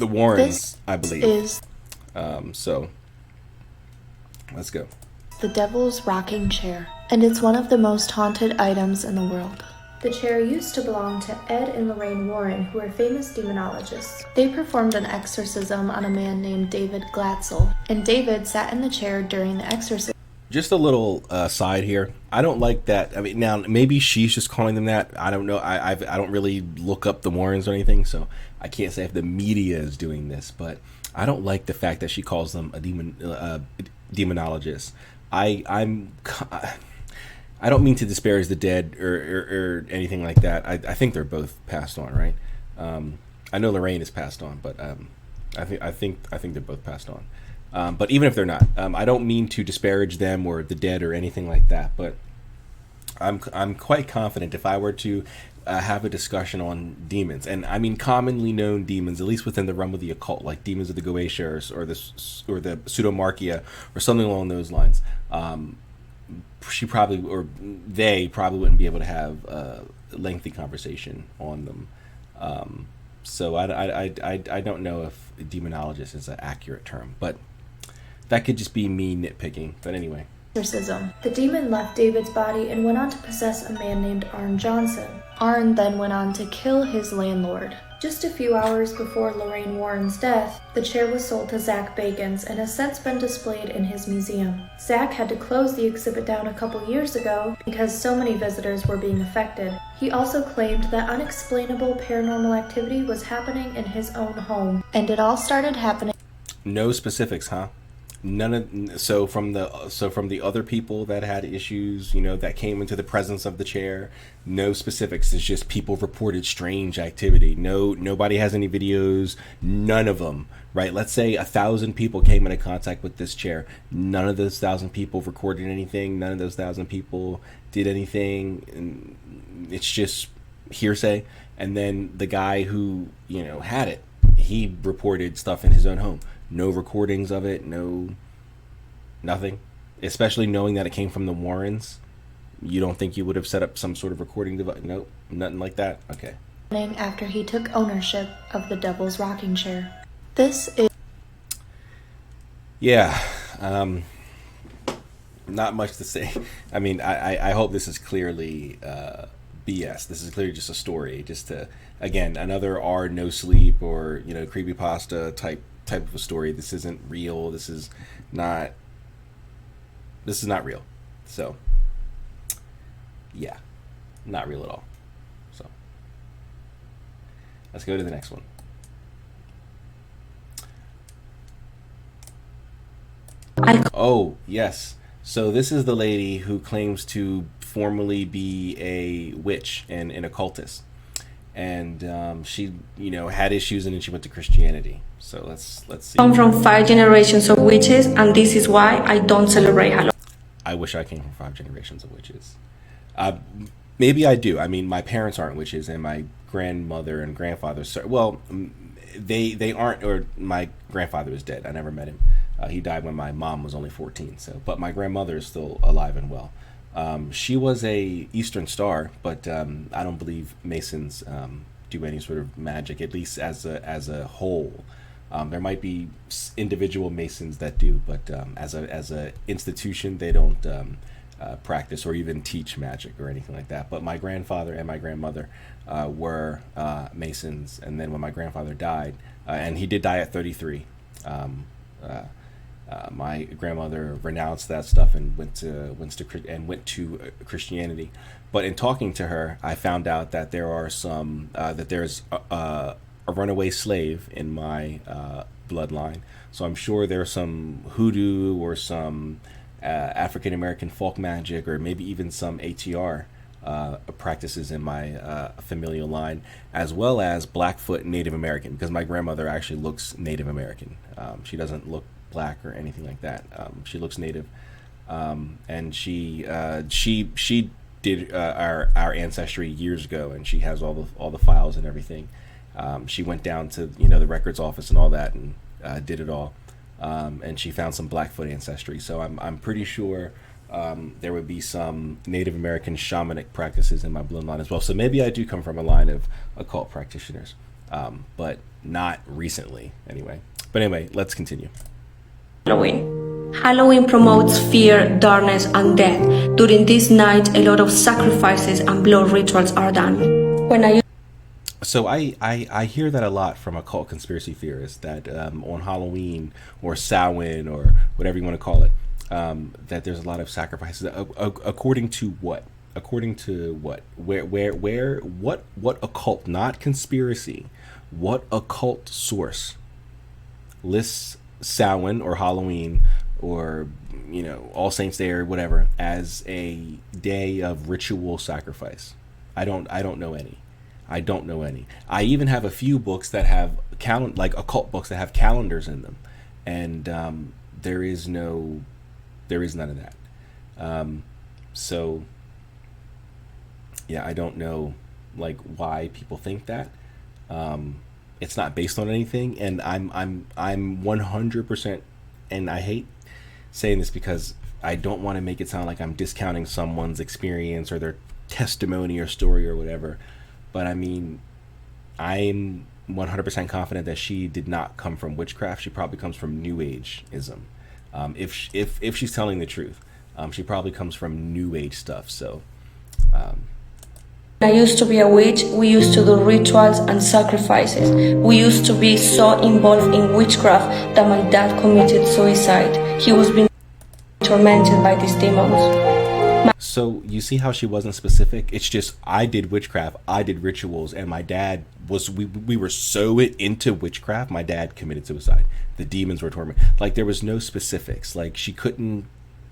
Warrens, I believe. So let's go. The Devil's Rocking Chair, and it's one of the most haunted items in the world. The chair used to belong to Ed and Lorraine Warren, who are famous demonologists. They performed an exorcism on a man named David Glatzel, and David sat in the chair during the exorcism. Just a little side here. I don't like that. I mean, now maybe she's just calling them that. I don't know. I don't really look up the Warrens or anything, so I can't say if the media is doing this. But I don't like the fact that she calls them a demonologist. I don't mean to disparage the dead or anything like that. I think they're both passed on, right? I know Lorraine is passed on, but I think they're both passed on. But even if they're not, I don't mean to disparage them or the dead or anything like that. But I'm quite confident if I were to have a discussion on demons, and I mean commonly known demons, at least within the realm of the occult, like demons of the Goetia or the Pseudomarchia or something along those lines. She probably, or they probably wouldn't be able to have a lengthy conversation on them. So I don't know if demonologist is an accurate term, but that could just be me nitpicking. But anyway. Exorcism. The demon left David's body and went on to possess a man named Arn Johnson. Arn then went on to kill his landlord. Just a few hours before Lorraine Warren's death, the chair was sold to Zach Bagans and has since been displayed in his museum. Zach had to close the exhibit down a couple years ago because so many visitors were being affected. He also claimed that unexplainable paranormal activity was happening in his own home, and it all started happening. No specifics, huh? So from the other people that had issues, that came into the presence of the chair, no specifics. It's just people reported strange activity. Nobody has any videos. None of them, right? Let's say 1,000 people came into contact with this chair. None of those 1,000 people recorded anything. None of those 1,000 people did anything. And it's just hearsay. And then the guy who had it, he reported stuff in his own home. No recordings of it, nothing. Especially knowing that it came from the Warrens. You don't think you would have set up some sort of recording device? Nope, nothing like that? Okay. After he took ownership of the Devil's Rocking Chair. This is... Yeah, not much to say. I mean, I hope this is clearly BS. This is clearly just a story. Just to, again, another R no sleep or, creepypasta type of a story. This isn't real. This is not real. So yeah, not real at all. So let's go to the next one. Oh yes, so this is the lady who claims to formerly be a witch and an occultist, and she had issues, and then she went to Christianity. So let's see. Come from 5 generations of witches, and this is why I don't celebrate Halloween. I wish I came from 5 generations of witches. Maybe I do. I mean, my parents aren't witches, and my grandmother and grandfather. Well, they aren't. Or my grandfather is dead. I never met him. He died when my mom was only 14. So, but my grandmother is still alive and well. She was a Eastern Star, but I don't believe Masons do any sort of magic, at least as a whole. There might be individual Masons that do, but as a institution, they don't practice or even teach magic or anything like that. But my grandfather and my grandmother were Masons, and then when my grandfather died, and he did die at 33, my grandmother renounced that stuff and went to Christianity. But in talking to her, I found out that there's a runaway slave in my bloodline. So I'm sure there's some hoodoo or some African American folk magic, or maybe even some ATR practices in my familial line, as well as Blackfoot Native American, because my grandmother actually looks Native American. She doesn't look black or anything like that. She looks Native, and she did our ancestry years ago, and she has all the files and everything. She went down to the records office and all that, and did it all, and she found some Blackfoot ancestry. So I'm pretty sure there would be some Native American shamanic practices in my bloodline as well. So maybe I do come from a line of occult practitioners, but not recently anyway. But anyway, let's continue. Halloween. Halloween promotes fear, darkness, and death. During this night, a lot of sacrifices and blood rituals are done. So I hear that a lot from occult conspiracy theorists, that on Halloween or Samhain or whatever you want to call it, that there's a lot of sacrifices. According to what? According to what? Where? What occult? Not conspiracy. What occult source lists Samhain or Halloween or All Saints Day or whatever as a day of ritual sacrifice? I don't know any. I don't know any. I even have a few books that have like occult books that have calendars in them, and there is none of that. So yeah, I don't know like why people think that. It's not based on anything, and I'm 100%, and I hate saying this because I don't want to make it sound like I'm discounting someone's experience or their testimony or story or whatever. But I mean, I'm 100% confident that she did not come from witchcraft. She probably comes from New Age-ism. If she's telling the truth, she probably comes from New Age stuff. So, I used to be a witch. We used to do rituals and sacrifices. We used to be so involved in witchcraft that my dad committed suicide. He was being tormented by these demons. So you see how she wasn't specific? It's just, I did witchcraft, I did rituals, and my dad was, we were so into witchcraft, my dad committed suicide. The demons were tormented. Like, there was no specifics. Like, she couldn't,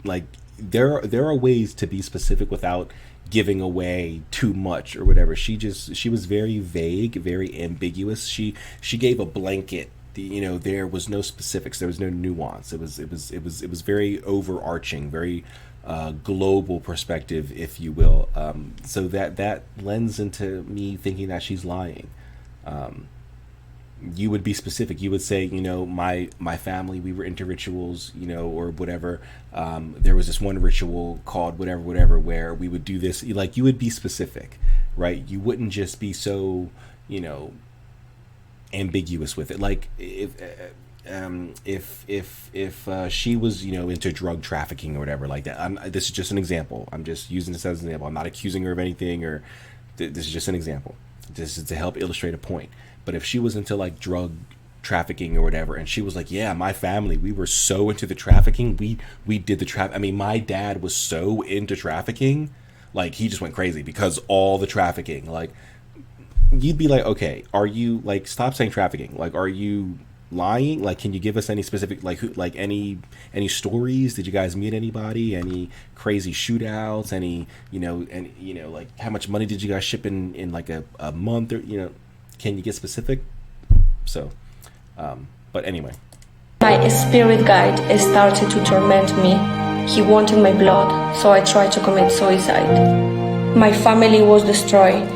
like, there are ways to be specific without giving away too much or whatever. She was very vague, very ambiguous. She gave a blanket. There was no specifics. There was no nuance. It was very overarching, very global perspective, if you will. So that lends into me thinking that she's lying. You would be specific. You would say, my family, we were into rituals, or whatever. There was this one ritual called whatever, where we would do this. Like, you would be specific, right? You wouldn't just be so, ambiguous with it. Like, if she was into drug trafficking or whatever like that, this is just an example. I'm just using this as an example. I'm not accusing her of anything, or this is just an example. This is to help illustrate a point. But if she was into like drug trafficking or whatever, and she was like, yeah, my family, we were so into the trafficking, we did the traffic. I mean, my dad was so into trafficking, like, he just went crazy because all the trafficking. Like, you'd be like, okay, are you, like, stop saying trafficking. Like, are you lying? Like, can you give us any specific, like, any stories? Did you guys meet anybody? Any crazy shootouts? Any, like, how much money did you guys ship in like a month? Or, can you get specific? So, but anyway. My spirit guide started to torment me. He wanted my blood, so I tried to commit suicide. My family was destroyed.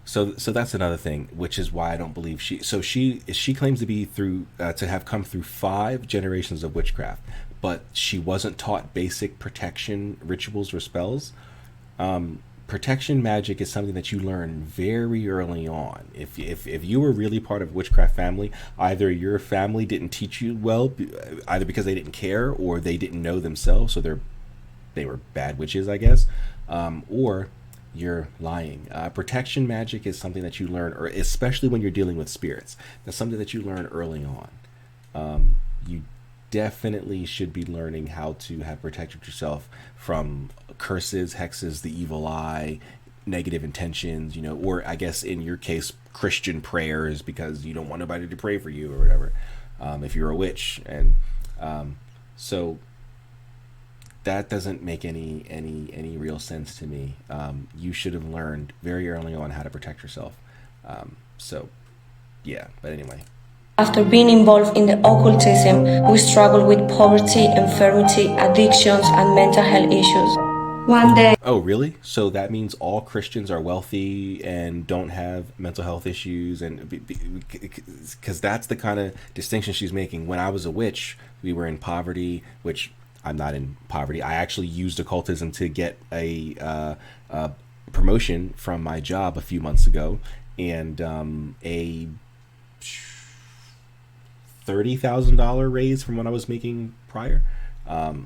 So that's another thing, which is why I don't believe she claims to be to have come through 5 generations of witchcraft, but she wasn't taught basic protection rituals or spells. Protection magic is something that you learn very early on. If you were really part of witchcraft family, either your family didn't teach you well, either because they didn't care or they didn't know themselves, so they're they were bad witches, I guess, or you're lying. Protection magic is something that you learn, or especially when you're dealing with spirits, that's something that you learn early on. You definitely should be learning how to have protected yourself from curses, hexes, the evil eye, negative intentions, or I guess in your case, Christian prayers, because you don't want nobody to pray for you or whatever, if you're a witch. And so that doesn't make any real sense to me. You should have learned very early on how to protect yourself. So yeah, but anyway. After being involved in the occultism, we struggled with poverty, infirmity, addictions, and mental health issues. One day... Oh, really? So that means all Christians are wealthy and don't have mental health issues? And because that's the kind of distinction she's making. When I was a witch, we were in poverty, which I'm not in poverty. I actually used occultism to get a promotion from my job a few months ago, and a $30,000 raise from what I was making prior.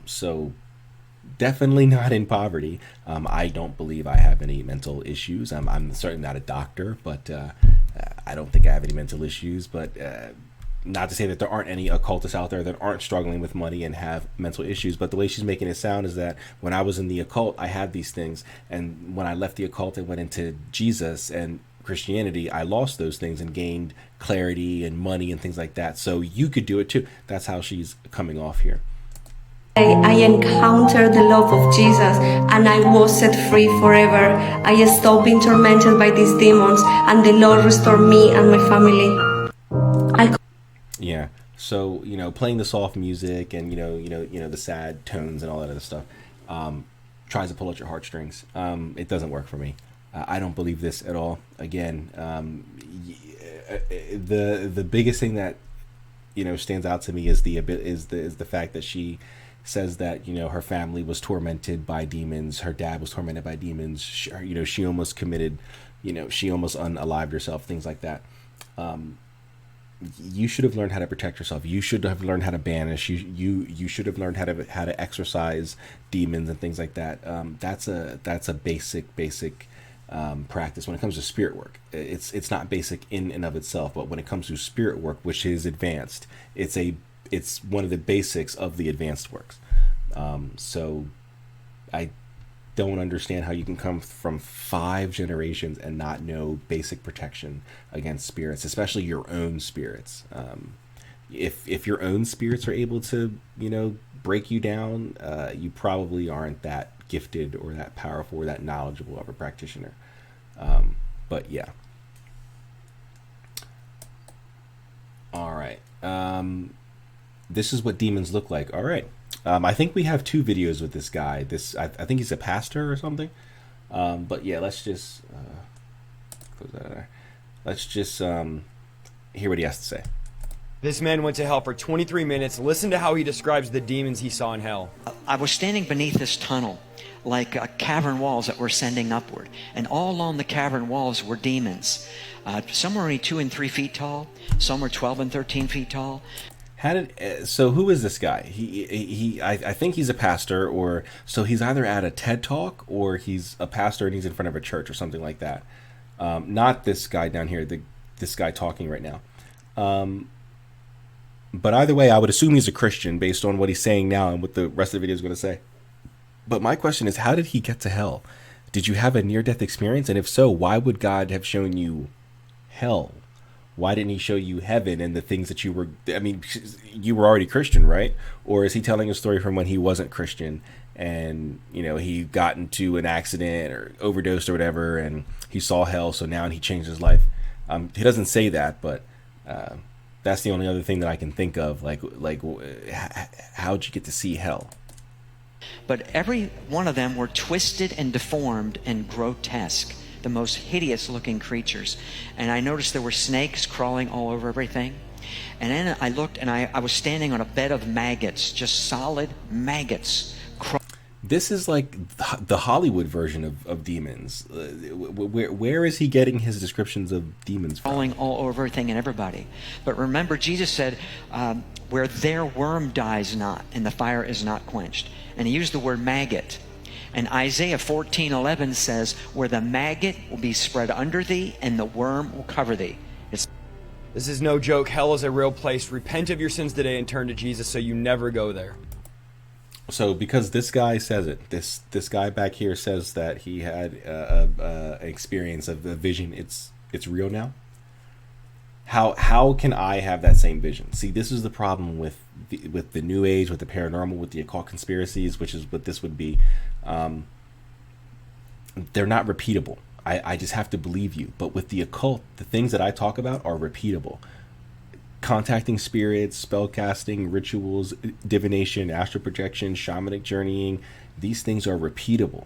So definitely not in poverty. I don't believe I have any mental issues. I'm certainly not a doctor, but I don't think I have any mental issues. But not to say that there aren't any occultists out there that aren't struggling with money and have mental issues. But the way she's making it sound is that when I was in the occult, I had these things. And when I left the occult and went into Jesus and Christianity, I lost those things and gained clarity and money and things like that. So you could do it too. That's how she's coming off here. I encountered the love of Jesus and I was set free forever. I stopped being tormented by these demons and the Lord restored me and my family. Yeah. So, playing the soft music and, the sad tones and all that other stuff tries to pull at your heartstrings. It doesn't work for me. I don't believe this at all. Again, the biggest thing that stands out to me is the fact that she says that her family was tormented by demons. Her dad was tormented by demons. She almost committed, she almost unalived herself. Things like that. You should have learned how to protect yourself. You should have learned how to banish. You should have learned how to exorcise demons and things like that. That's a basic practice when it comes to spirit work. It's not basic in and of itself, but when it comes to spirit work, which is advanced, it's one of the basics of the advanced works. So I don't understand how you can come from 5 generations and not know basic protection against spirits, especially your own spirits. If your own spirits are able to break you down, you probably aren't that gifted or that powerful or that knowledgeable of a practitioner. But yeah. All right. This is what demons look like. All right. I think we have 2 videos with this guy. I think he's a pastor or something. But yeah, let's just close that there. Let's just hear what he has to say. This man went to hell for 23 minutes. Listen to how he describes the demons he saw in hell. I was standing beneath this tunnel, like cavern walls that were sending upward. And all along the cavern walls were demons. Some were only 2 and 3 feet tall. Some were 12 and 13 feet tall. So who is this guy? I think he's a pastor, or so he's either at a TED Talk or he's a pastor and he's in front of a church or something like that. Not this guy down here, this guy talking right now. But either way, I would assume he's a Christian based on what he's saying now and what the rest of the video is going to say. But my question is, how did he get to hell? Did you have a near-death experience? And if so, why would God have shown you hell? Why didn't he show you heaven and the things that you were already Christian, right? Or is he telling a story from when he wasn't Christian and, he got into an accident or overdosed or whatever and he saw hell, so now he changed his life? He doesn't say that, but that's the only other thing that I can think of. Like, how'd you get to see hell? But every one of them were twisted and deformed and grotesque. The most hideous looking creatures. And I noticed there were snakes crawling all over everything. And then I looked and I was standing on a bed of maggots, just solid maggots. This is like the Hollywood version of demons. Where is he getting his descriptions of demons from? Crawling all over everything and everybody. But remember, Jesus said, where their worm dies not and the fire is not quenched. And he used the word maggot. And Isaiah 14:11 says, where the maggot will be spread under thee and the worm will cover thee. This is no joke. Hell is a real place. Repent of your sins today and turn to Jesus so you never go there. So because this guy says it, this guy back here says that he had an experience of a vision. It's real now. How can I have that same vision? See, this is the problem with the New Age, with the paranormal, with the occult conspiracies, which is what this would be. They're not repeatable. I just have to believe you. But with the occult, the things that I talk about are repeatable. Contacting spirits, spellcasting, rituals, divination, astral projection, shamanic journeying, these things are repeatable.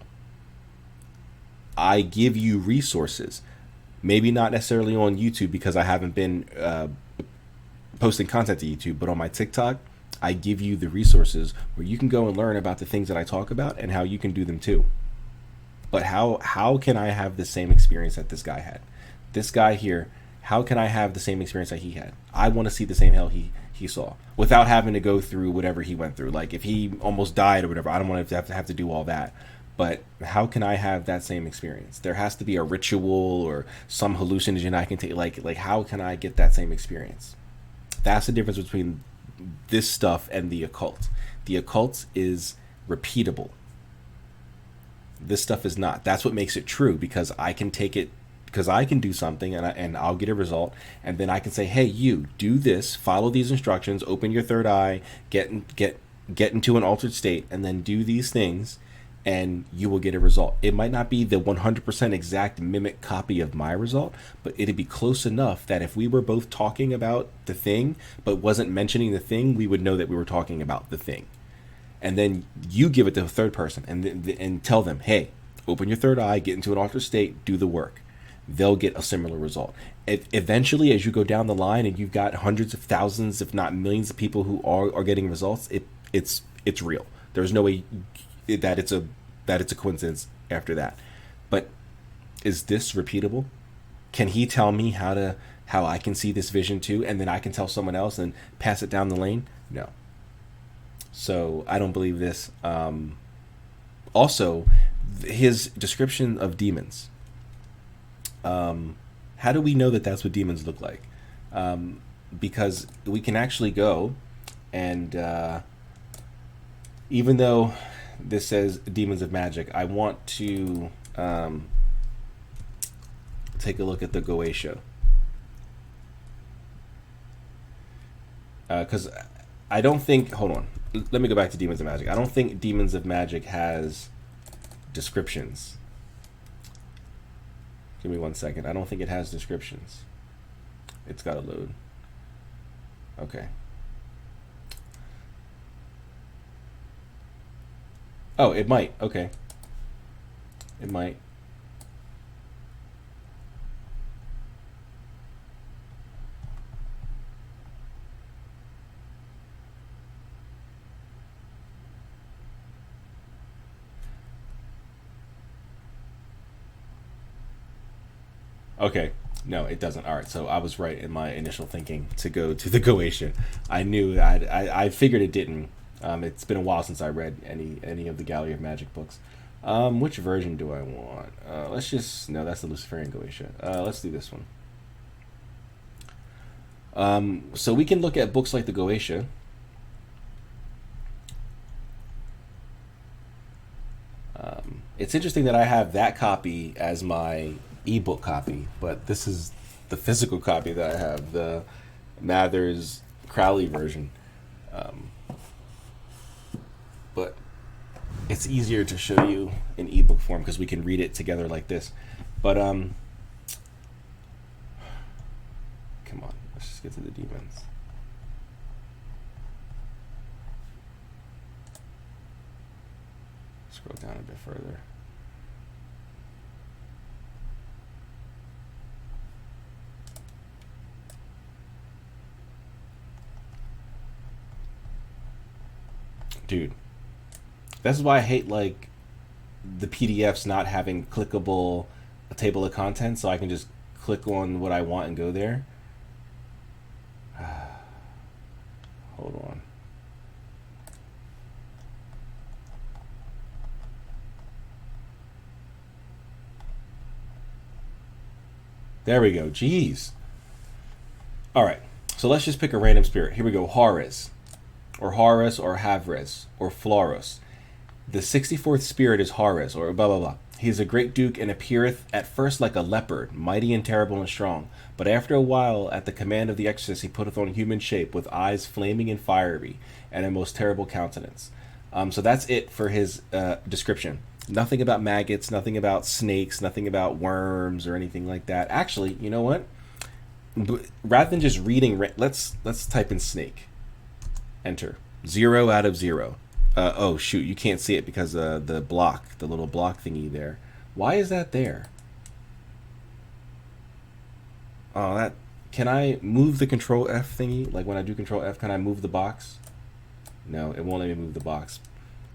I give you resources. Maybe not necessarily on YouTube because I haven't been posting content to YouTube, but on my TikTok, I give you the resources where you can go and learn about the things that I talk about and how you can do them too. But how can I have the same experience that this guy had? This guy here, how can I have the same experience that he had? I want to see the same hell he saw without having to go through whatever he went through. Like if he almost died or whatever, I don't want to have to do all that. But how can I have that same experience? There has to be a ritual or some hallucinogen I can take. Like how can I get that same experience? That's the difference between this stuff and the occult. The occult is repeatable. This stuff is not. That's what makes it true, because I can take it, because I can do something and I'll get a result, and then I can say, hey, you do this, follow these instructions, open your third eye, get into an altered state, and then do these things, and you will get a result. It might not be the 100% exact mimic copy of my result, but it'd be close enough that if we were both talking about the thing but wasn't mentioning the thing, we would know that we were talking about the thing. And then you give it to a third person and tell them, hey, open your third eye, get into an altered state, do the work. They'll get a similar result. Eventually, as you go down the line and you've got hundreds of thousands, if not millions of people who are getting results, it's real. There's no way that it's a coincidence after that. But is this repeatable? Can he tell me how I can see this vision too, and then I can tell someone else and pass it down the lane? No. So I don't believe this. Also, his description of demons. How do we know that that's what demons look like? Because we can actually go and even though this says demons of magic, I want to take a look at the Goetia. Because I don't think, hold on, let me go back to demons of magic. I don't think demons of magic has descriptions. Give me 1 second. I don't think it has descriptions. It's got to load. Okay. Oh, it might. Okay. It might. Okay. No, it doesn't. All right. So I was right in my initial thinking to go to the Goetia. I knew I figured it didn't. It's been a while since I read any of the Gallery of Magic books. Which version do I want? Let's just, no, that's the Luciferian Goetia. Let's do this one. So we can look at books like the Goetia. It's interesting that I have that copy as my ebook copy, but this is the physical copy that I have, the Mathers Crowley version. But it's easier to show you in ebook form because we can read it together like this. But come on, let's just get to the demons. Scroll down a bit further. Dude, That's why I hate like the PDFs not having clickable a table of contents, so I can just click on what I want and go there. Hold on. There we go. Jeez. All right. So let's just pick a random spirit. Here we go. Horus, or Havres, or Florus. The 64th spirit is Horus, or blah blah blah. He is a great duke and appeareth at first like a leopard, mighty and terrible and strong. But after a while, at the command of the exorcist, he putteth on human shape, with eyes flaming and fiery, and a most terrible countenance. So that's it for his description. Nothing about maggots, nothing about snakes, nothing about worms or anything like that. Actually, you know what? Rather than just reading, let's type in snake. Enter. 0 out of 0. Oh shoot, you can't see it because the little block thingy there. Why is that there? Oh, that. Can I move the Control F thingy? Like when I do Control F, can I move the box? No, it won't let me move the box.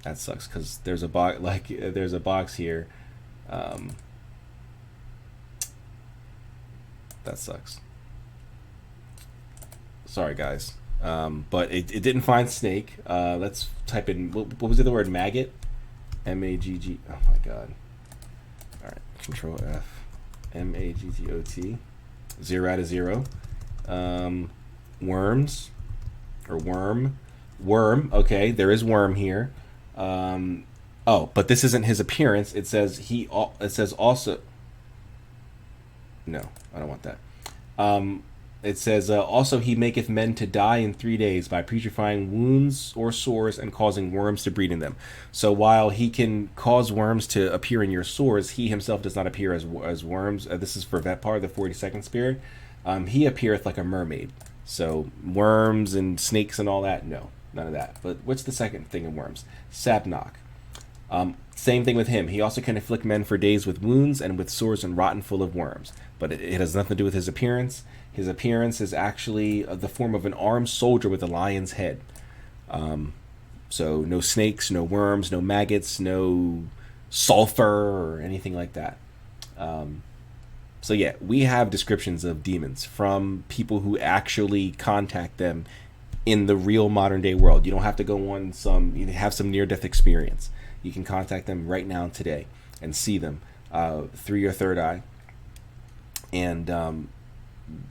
That sucks because there's a box. Like there's a box here. That sucks. Sorry, guys. But it didn't find snake. Let's type in, what was the other word? Maggot? M-A-G-G. Oh my god. Alright, Control F. M-A-G-G-O-T. 0 out of 0. Worms. Or worm. Worm. Okay, there is worm here. Oh, but this isn't his appearance. It says also. No, I don't want that. It says, also he maketh men to die in 3 days by putrefying wounds or sores and causing worms to breed in them. So while he can cause worms to appear in your sores, he himself does not appear as worms. This is for Vetpar, the 42nd spirit. He appeareth like a mermaid. So worms and snakes and all that, no, none of that. But what's the second thing in worms? Sabnock. Same thing with him. He also can afflict men for days with wounds and with sores and rotten full of worms. But it has nothing to do with his appearance. His appearance is actually the form of an armed soldier with a lion's head. So no snakes, no worms, no maggots, no sulfur or anything like that. So yeah, we have descriptions of demons from people who actually contact them in the real modern day world. You don't have to go on have some near-death experience. You can contact them right now today and see them through your third eye. And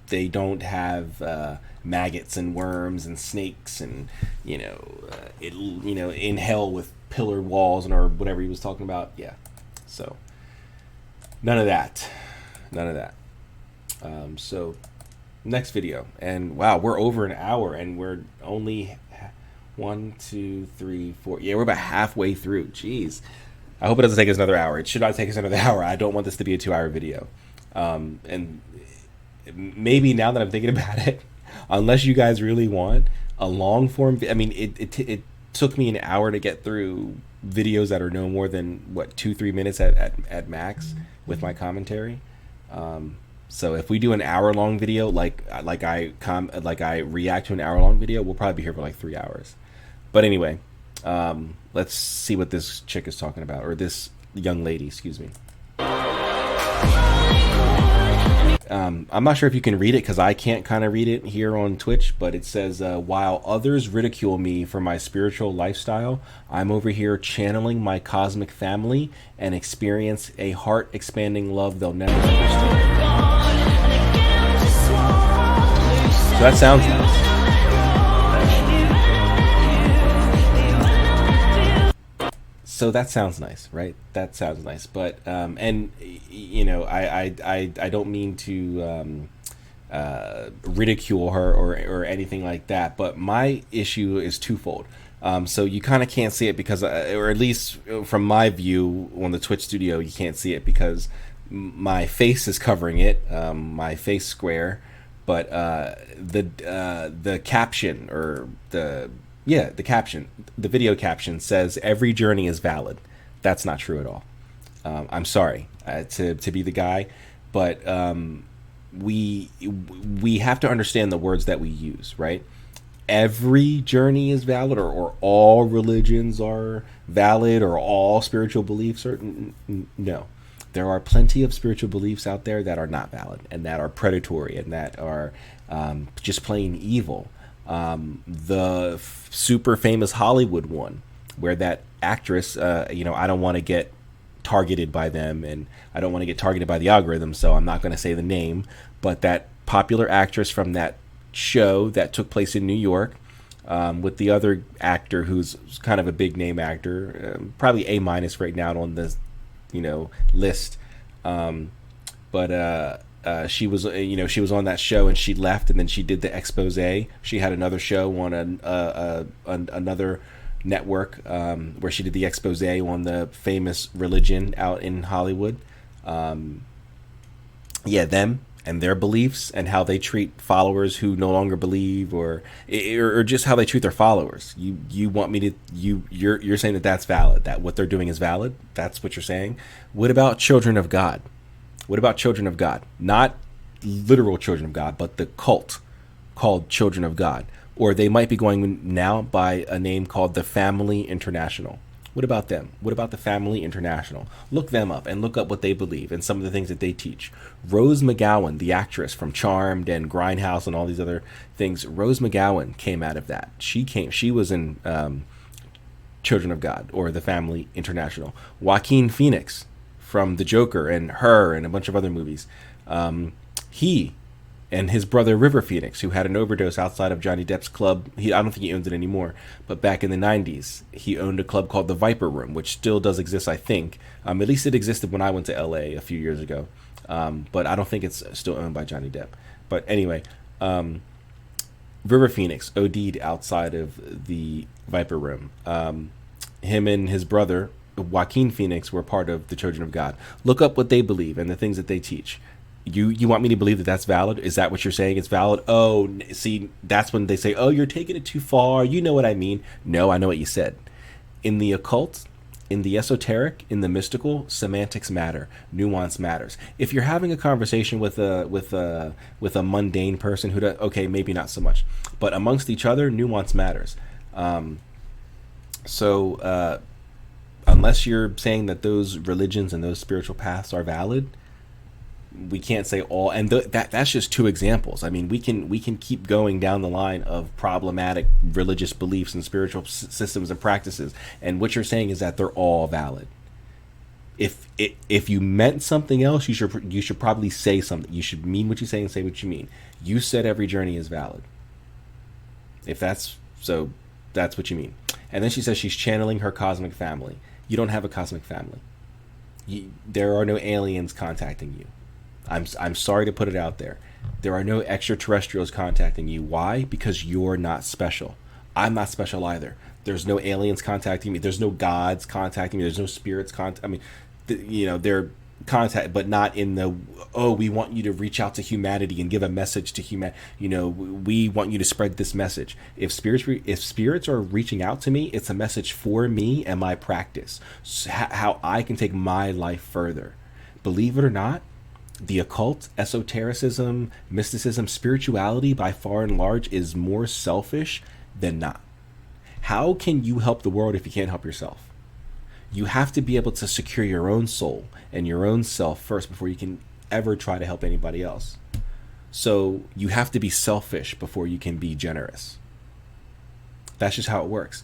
they don't have maggots and worms and snakes and in hell with pillar walls and or whatever he was talking about. Yeah, so none of that. So next video, and wow, we're over an hour and we're only 1, 2, 3, 4. Yeah, we're about halfway through. Jeez, I hope it doesn't take us another hour. It should not take us another hour. I don't want this to be a 2-hour video. And maybe now that I'm thinking about it, unless you guys really want a long form, I mean, it took me an hour to get through videos that are no more than 2-3 minutes at max with my commentary. So if we do an hour-long video, like I react to an hour-long video, we'll probably be here for like 3 hours. But anyway, let's see what this chick is talking about, or this young lady, excuse me. I'm not sure if you can read it because I can't kind of read it here on Twitch, but it says, while others ridicule me for my spiritual lifestyle, I'm over here channeling my cosmic family and experience a heart-expanding love they'll never understand. So that sounds nice. So that sounds nice, right? That sounds nice, but and I don't mean to ridicule her or anything like that. But my issue is twofold. So you kind of can't see it because, or at least from my view on the Twitch studio, you can't see it because my face is covering it, my face square. But the caption or the caption, the video caption says every journey is valid. That's not true at all. I'm sorry to be the guy, but we have to understand the words that we use, right? every journey is valid, or all religions are valid, or all spiritual beliefs are no. There are plenty of spiritual beliefs out there that are not valid and that are predatory and that are just plain evil. The super famous Hollywood one, where that actress, I don't want to get targeted by them, and I don't want to get targeted by the algorithm, so I'm not going to say the name, but that popular actress from that show that took place in New York, with the other actor who's kind of a big name actor, probably A- right now on the list, but she was she was on that show and she left, and then she did the expose. She had another show on another network, where she did the expose on the famous religion out in Hollywood. Them and their beliefs and how they treat followers who no longer believe, or just how they treat their followers. You want me to you're saying that that's valid, that what they're doing is valid? That's what you're saying? What about children of God? What about children of God? Not literal children of God, but the cult called Children of God. Or they might be going now by a name called the Family International. What about them? What about the Family International? Look them up and look up what they believe and some of the things that they teach. Rose McGowan, the actress from Charmed and Grindhouse and all these other things, Rose McGowan came out of that. She was in Children of God, or the Family International. Joaquin Phoenix from The Joker and Her and a bunch of other movies. He and his brother River Phoenix, who had an overdose outside of Johnny Depp's club. I don't think he owns it anymore, but back in the 90s, he owned a club called the Viper Room, which still does exist, I think. At least it existed when I went to LA a few years ago. But I don't think it's still owned by Johnny Depp. But anyway, River Phoenix OD'd outside of the Viper Room. Him and his brother, Joaquin Phoenix, were part of the Children of God. Look up what they believe and the things that they teach. You want me to believe that that's valid? Is that what you're saying? It's valid? Oh, see, that's when they say, oh, you're taking it too far. You know what I mean? No, I know what you said. In the occult, in the esoteric, in the mystical, semantics matter. Nuance matters. If you're having a conversation with a mundane person who does, okay, maybe not so much, but amongst each other, nuance matters. So unless you're saying that those religions and those spiritual paths are valid, we can't say all, and that's just two examples. I mean, we can keep going down the line of problematic religious beliefs and spiritual systems and practices. And what you're saying is that they're all valid. If you meant something else, you should probably say something. You should mean what you say and say what you mean. You said every journey is valid. If that's so, that's what you mean. And then she says she's channeling her cosmic family. You don't have a cosmic family. There are no aliens contacting you. I'm sorry to put it out there. There are no extraterrestrials contacting you. Why? Because you're not special. I'm not special either. There's no aliens contacting me. There's no gods contacting me. There's no spirits I mean, they're contact, but not in the, oh, we want you to reach out to humanity and give a message to we want you to spread this message. If spirits are reaching out to me, it's a message for me and my practice, how I can take my life further. Believe it or not, the occult, esotericism, mysticism, spirituality, by far and large, is more selfish than not. How can you help the world if you can't help yourself? You have to be able to secure your own soul and your own self first before you can ever try to help anybody else. So you have to be selfish before you can be generous. That's just how it works.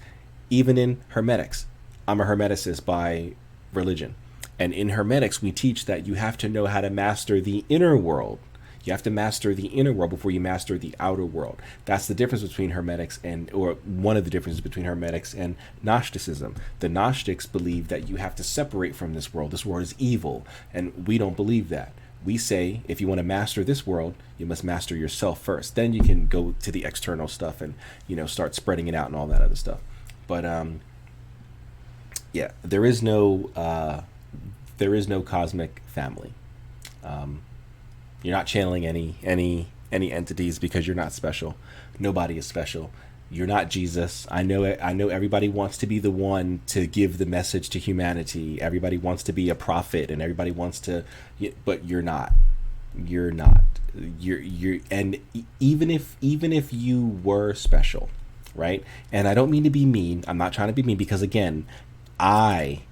Even in Hermetics, I'm a Hermeticist by religion. And in Hermetics, we teach that you have to know how to master the inner world. You have to master the inner world before you master the outer world. That's the difference between Hermetics or one of the differences between Hermetics and Gnosticism. The Gnostics believe that you have to separate from this world. This world is evil, and we don't believe that. We say, if you want to master this world, you must master yourself first. Then you can go to the external stuff and, start spreading it out and all that other stuff. But, there is no cosmic family. You're not channeling any entities because you're not special. Nobody is special. You're not Jesus. I know everybody wants to be the one to give the message to humanity. Everybody wants to be a prophet, and everybody wants to, but you're not. You're not. You're and even if you were special, right? And I don't mean to be mean. I'm not trying to be mean, because again, I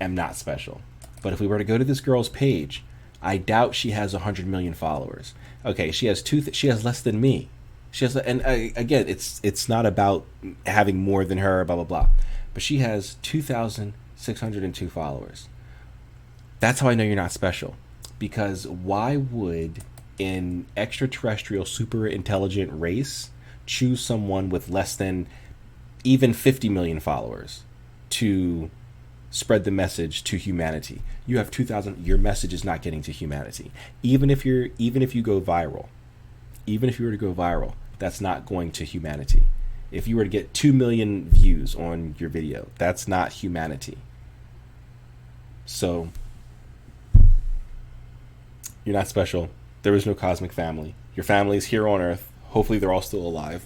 am not special. But if we were to go to this girl's page, I doubt she has 100 million followers. Okay, she has she has less than me. She has, and again, it's not about having more than her, blah blah blah. But she has 2,602 followers. That's how I know you're not special. Because why would an extraterrestrial super intelligent race choose someone with less than even 50 million followers to spread the message to humanity? You have 2,000. Your message is not getting to humanity. Even if you go viral, even if you were to go viral, that's not going to humanity. If you were to get 2 million views on your video, that's not humanity. So you're not special. There is no cosmic family. Your family is here on Earth. Hopefully they're all still alive,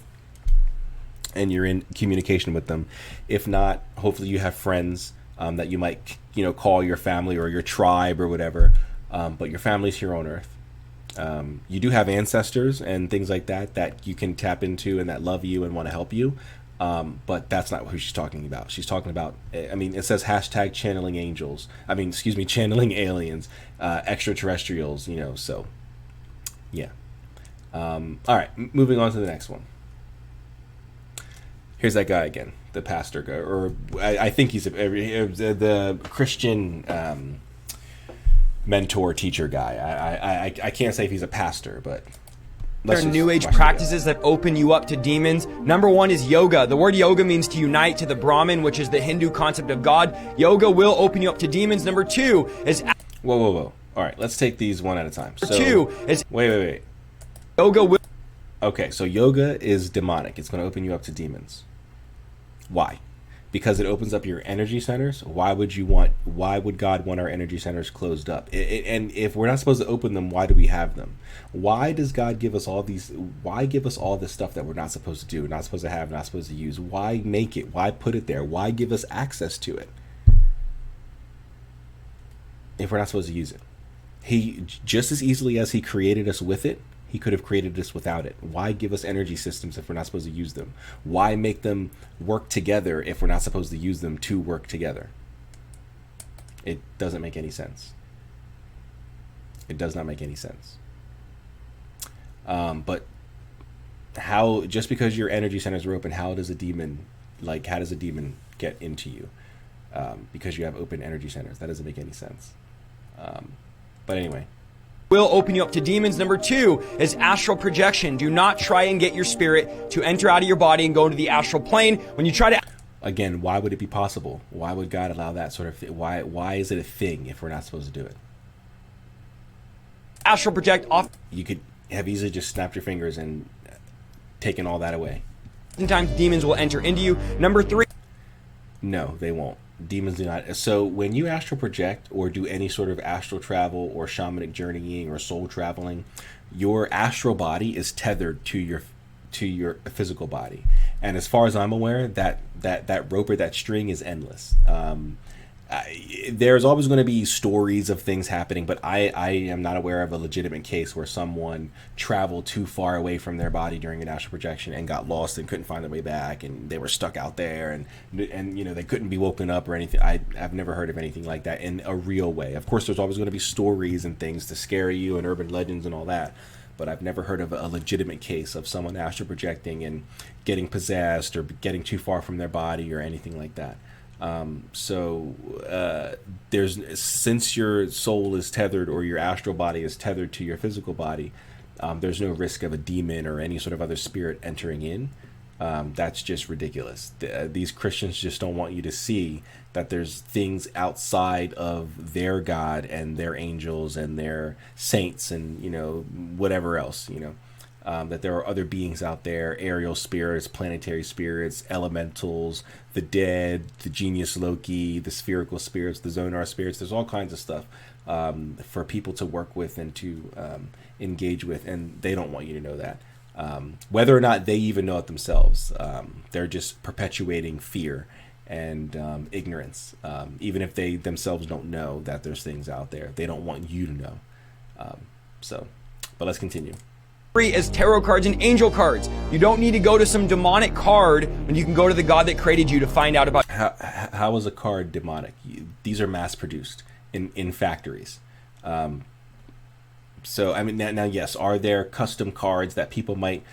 and you're in communication with them. If not, hopefully you have friends that you might, call your family or your tribe or whatever. But your family's here on Earth. You do have ancestors and things like that you can tap into and that love you and want to help you. But that's not who she's talking about. She's talking about, it says hashtag channeling angels. Channeling aliens, extraterrestrials, so yeah. All right, moving on to the next one. Here's that guy again, the pastor guy, or I think he's the Christian mentor teacher guy. I can't say if he's a pastor, but There are new age practices that open you up to demons. Number one is yoga. The word yoga means to unite to the Brahman, which is the Hindu concept of God. Yoga will open you up to demons. Number two is... Whoa. All right, let's take these one at a time. So, two is... Wait. Yoga will... Okay, so yoga is demonic. It's going to open you up to demons. Why? Because it opens up your energy centers. Why would God want our energy centers closed up? And if we're not supposed to open them, why do we have them? Why does God give us all these? Why give us all this stuff that we're not supposed to do, not supposed to have, not supposed to use? Why make it? Why put it there? Why give us access to it if we're not supposed to use it? He, just as easily as he created us with it, he could have created us without it. Why give us energy systems if we're not supposed to use them? Why make them work together if we're not supposed to use them to work together? It doesn't make any sense. It does not make any sense. But how, just because your energy centers are open, how does a demon get into you? Because you have open energy centers. That doesn't make any sense. But anyway. Will open you up to demons. Number two is astral projection. Do not try and get your spirit to enter out of your body and go into the astral plane. When you try to... Again, why would it be possible? Why would God allow that sort of thing? Why is it a thing if we're not supposed to do it? Astral project off... You could have easily just snapped your fingers and taken all that away. Sometimes demons will enter into you. Number three... No, they won't. Demons do not. So when you astral project or do any sort of astral travel or shamanic journeying or soul traveling, your astral body is tethered to your physical body. And as far as I'm aware, that rope or that string is endless. There's always going to be stories of things happening, but I am not aware of a legitimate case where someone traveled too far away from their body during an astral projection and got lost and couldn't find their way back, and they were stuck out there, and they couldn't be woken up or anything. I've never heard of anything like that in a real way. Of course, there's always going to be stories and things to scare you and urban legends and all that, but I've never heard of a legitimate case of someone astral projecting and getting possessed or getting too far from their body or anything like that. Since your soul is tethered or your astral body is tethered to your physical body, there's no risk of a demon or any sort of other spirit entering in. That's just ridiculous. These Christians just don't want you to see that there's things outside of their God and their angels and their saints and whatever else, that there are other beings out there, aerial spirits, planetary spirits, elementals, the dead, the genius Loki, the spherical spirits, the zonar spirits. There's all kinds of stuff for people to work with and to engage with, and they don't want you to know that. Whether or not they even know it themselves, they're just perpetuating fear and ignorance. Even if they themselves don't know that there's things out there, they don't want you to know. So, but let's continue. Free as tarot cards and angel cards. You don't need to go to some demonic card when you can go to the God that created you to find out about. How is a card demonic? These are mass produced in factories. So I mean, now yes, are there custom cards that people might,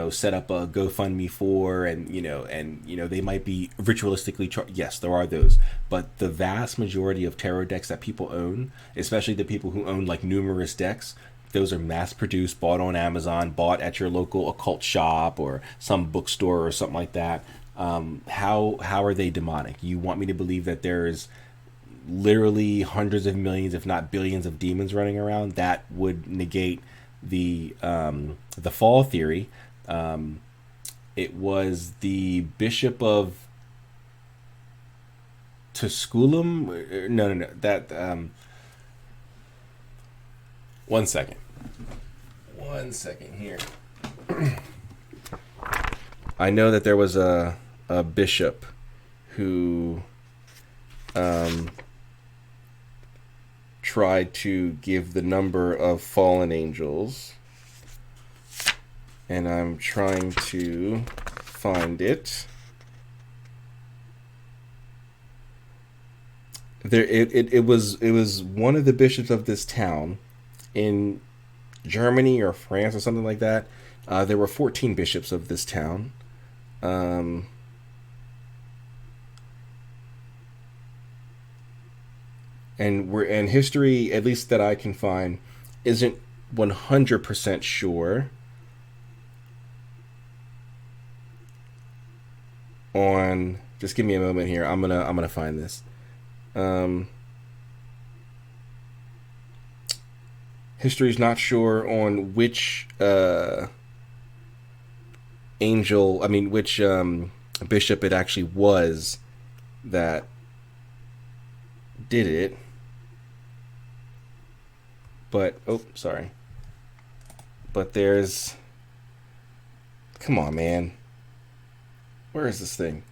set up a GoFundMe for, and they might be ritualistically yes, there are those, but the vast majority of tarot decks that people own, especially the people who own like numerous decks, those are mass produced, bought on Amazon, bought at your local occult shop or some bookstore or something like that. How are they demonic? You want me to believe that there's literally hundreds of millions, if not billions, of demons running around? That would negate the fall theory. It was the Bishop of Tusculum. No. That one second here. I know that there was a bishop who tried to give the number of fallen angels, and I'm trying to find it. It was one of the bishops of this town in Germany or France or something like that. There were 14 bishops of this town. And history, at least that I can find, isn't 100% sure on. Just give me a moment here. I'm gonna find this. History's not sure on which which bishop it actually was that did it. But sorry. But there's, come on, man. Where is this thing?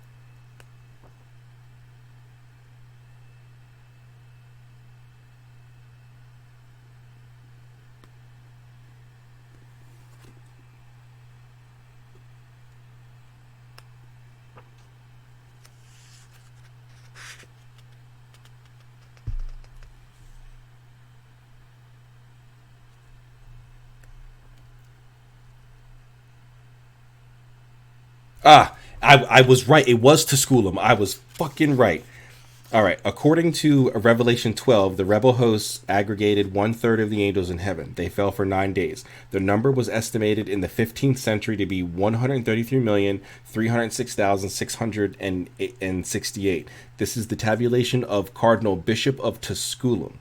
I was right. It was Tusculum. I was fucking right. All right. According to Revelation 12, the rebel hosts aggregated 1/3 of the angels in heaven. They fell for 9 days. The number was estimated in the 15th century to be 133,306,668. This is the tabulation of Cardinal Bishop of Tusculum.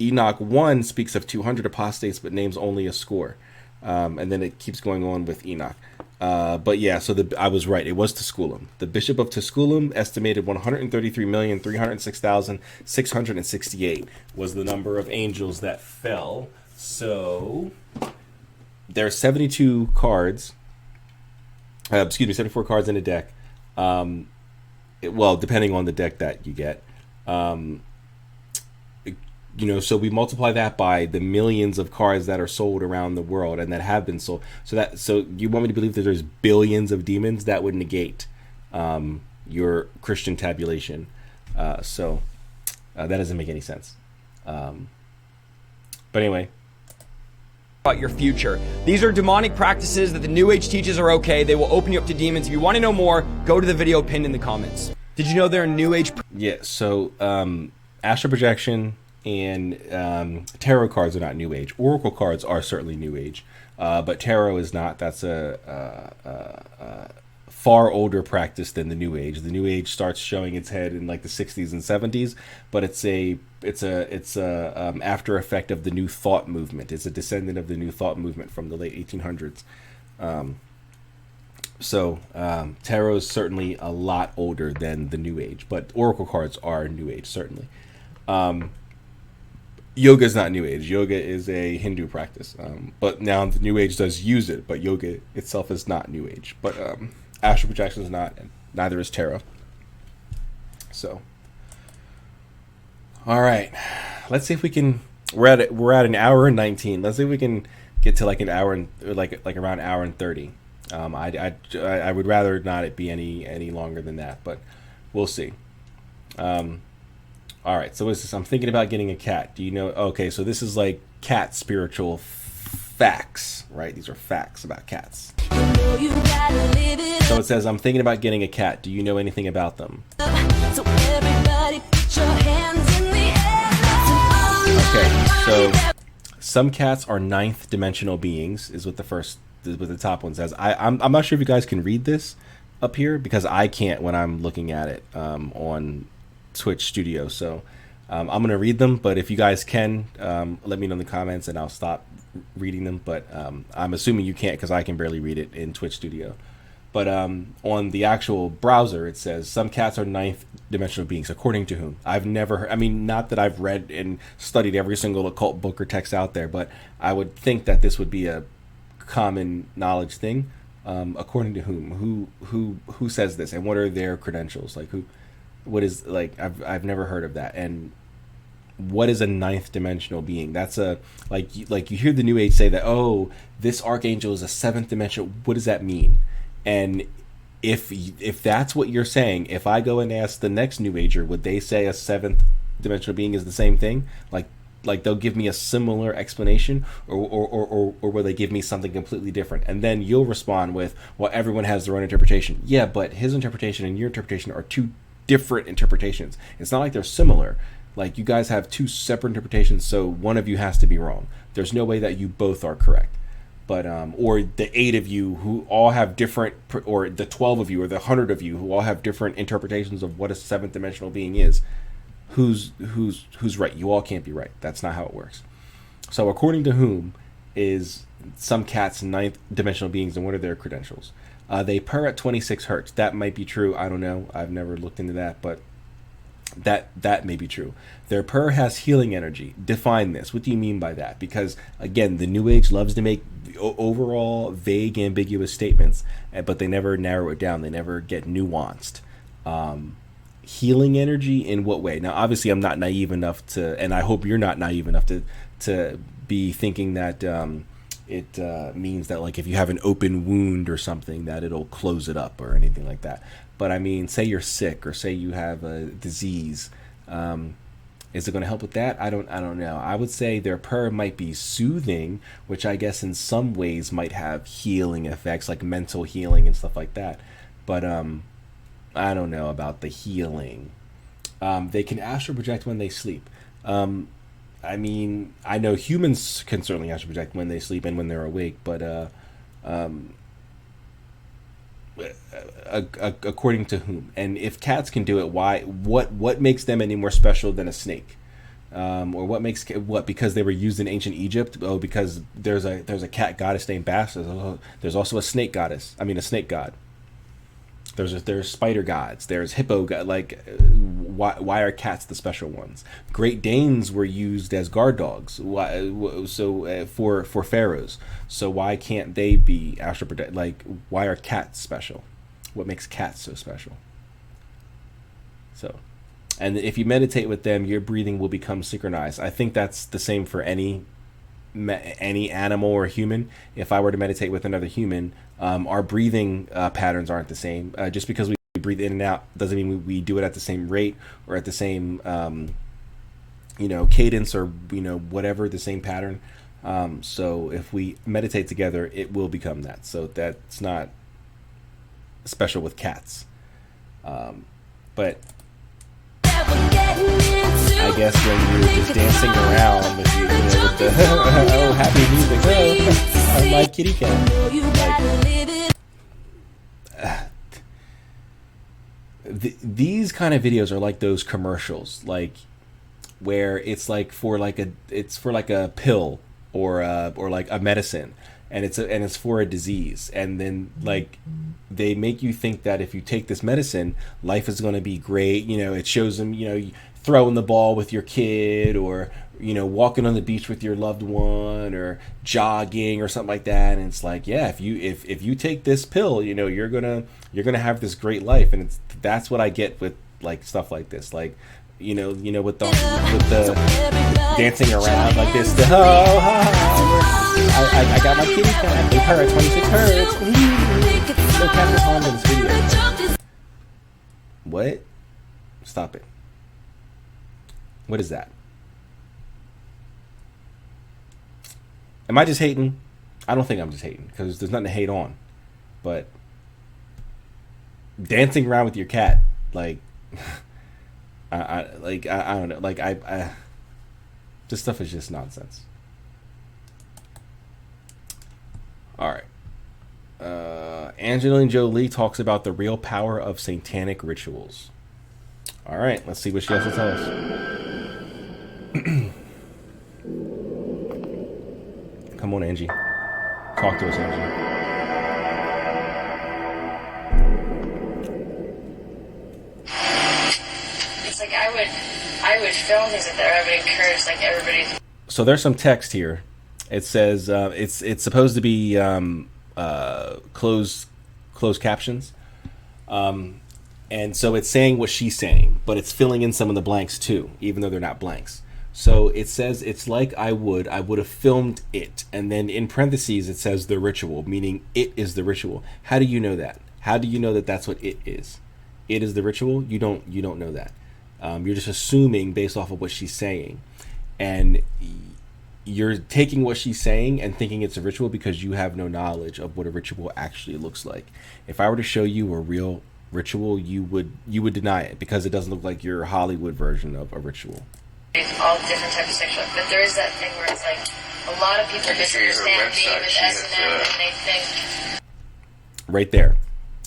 Enoch 1 speaks of 200 apostates, but names only a score. And then it keeps going on with Enoch. But yeah, so I was right. It was Tusculum. The Bishop of Tusculum estimated 133,306,668 was the number of angels that fell. So there are 72 cards. 74 cards in a deck. Well, depending on the deck that you get. So we multiply that by the millions of cards that are sold around the world and that have been sold. So you want me to believe that there's billions of demons? That would negate your Christian tabulation. So that doesn't make any sense. But anyway. About your future. These are demonic practices that the New Age teaches are okay. They will open you up to demons. If you want to know more, go to the video pinned in the comments. Did you know there are New Age... Yeah, so astral projection and tarot cards are not New Age. Oracle cards are certainly New Age, but tarot is not. That's a far older practice than the New Age. The New Age starts showing its head in like the 60s and 70s, but it's a after effect of the New Thought movement. It's a descendant of the New Thought movement from the late 1800s. So tarot is certainly a lot older than the New Age, but Oracle cards are New Age, certainly. Yoga is not New Age. Yoga is a Hindu practice. But now the New Age does use it, but yoga itself is not New Age. But astral projection is not, and neither is tarot. So, all right. Let's see if we can we're at an hour and 19. Let's see if we can get to like an hour and like around an hour and 30. I would rather not it be any longer than that, but we'll see. All right, so what's this? I'm thinking about getting a cat. Do you know? Okay, so this is like cat spiritual facts, right? These are facts about cats. So it says, I'm thinking about getting a cat. Do you know anything about them? Okay, so some cats are ninth dimensional beings, is what the top one says. I'm not sure if you guys can read this up here because I can't when I'm looking at it on Twitch Studio. So I'm going to read them, but if you guys can, let me know in the comments and I'll stop reading them. But I'm assuming you can't because I can barely read it in Twitch Studio. But on the actual browser, it says some cats are ninth dimensional beings, according to whom? I've never heard, I mean, not that I've read and studied every single occult book or text out there, but I would think that this would be a common knowledge thing. According to whom? Who says this? And what are their credentials? Like what is, like, I've never heard of that. And what is a ninth dimensional being? That's a, like you hear the New Age say that, oh, this archangel is a seventh dimensional. What does that mean? And if that's what you're saying, if I go and ask the next New Ager, would they say a seventh dimensional being is the same thing? Like they'll give me a similar explanation, or will they give me something completely different? And then you'll respond with, well, everyone has their own interpretation. Yeah, but his interpretation and your interpretation are two different interpretations. It's not like they're similar. Like, you guys have two separate interpretations, so one of you has to be wrong. There's no way that you both are correct. But or the 8 of you who all have different, or the 12 of you, or the 100 of you who all have different interpretations of what a seventh dimensional being is, who's right? You all can't be right. That's not how it works. So according to whom is some cats ninth dimensional beings, and what are their credentials? They purr at 26 hertz. That might be true. I don't know. I've never looked into that, but that may be true. Their purr has healing energy. Define this. What do you mean by that? Because again, the New Age loves to make overall vague, ambiguous statements, but they never narrow it down. They never get nuanced. Healing energy in what way? Now, obviously, I'm not naive enough to, and I hope you're not naive enough to be thinking that it means that, like, if you have an open wound or something, that it'll close it up or anything like that. But I mean, say you're sick, or say you have a disease. Is it going to help with that? I don't know. I would say their purr might be soothing, which I guess in some ways might have healing effects, like mental healing and stuff like that. But I don't know about the healing. They can astral project when they sleep. I mean, I know humans can certainly astral project when they sleep and when they're awake, but according to whom? And if cats can do it, why? What makes them any more special than a snake? Or what makes what? Because they were used in ancient Egypt? Oh, because there's a cat goddess named Bastet. There's also a snake goddess. I mean, a snake god. There's spider gods. There's hippo god. Like, why are cats the special ones? Great Danes were used as guard dogs. Why? So for pharaohs. So why can't they be astral project? Like, why are cats special? What makes cats so special? So, and if you meditate with them, your breathing will become synchronized. I think that's the same for any animal or human. If I were to meditate with another human, our breathing patterns aren't the same. Just because we breathe in and out doesn't mean we do it at the same rate or at the same cadence, or whatever, the same pattern. So if we meditate together, it will become that. So that's not special with cats. But I guess when you're just dancing around with the oh, happy music, oh, I like kitty cat. These kind of videos are like those commercials, like where it's like for like a pill or like a medicine, and it's for a disease, and then like they make you think that if you take this medicine, life is going to be great. It shows them throwing the ball with your kid, or walking on the beach with your loved one, or jogging or something like that. And it's like, yeah, if you take this pill, you're gonna have this great life. And that's what I get with like stuff like this. Like with the dancing around like this. I got my kitty cat. They purr at 26 hertz. No Captain Honda in this video. What? Stop it. What is that? Am I just hating? I don't think I'm just hating because there's nothing to hate on. But dancing around with your cat, like, I don't know, like this stuff is just nonsense. All right. Angelina Jolie talks about the real power of satanic rituals. All right, let's see what she has to tell us. Come on, Angie. Talk to us, Angie. It's like I would film things like that. I would encourage like everybody. So there's some text here. It says it's supposed to be closed captions, and so it's saying what she's saying, but it's filling in some of the blanks too, even though they're not blanks. So it says it's like I would have filmed it, and then in parentheses it says the ritual, meaning it is the ritual. How do you know that? How do you know that that's what it is? It is the ritual. You don't know that. You're just assuming based off of what she's saying, and you're taking what she's saying and thinking it's a ritual because you have no knowledge of what a ritual actually looks like. If I were to show you a real ritual, you would deny it because it doesn't look like your Hollywood version of a ritual. All different types of sexual, but there is that thing where it's like a lot of people misunderstand me with S&M and they think. Right there.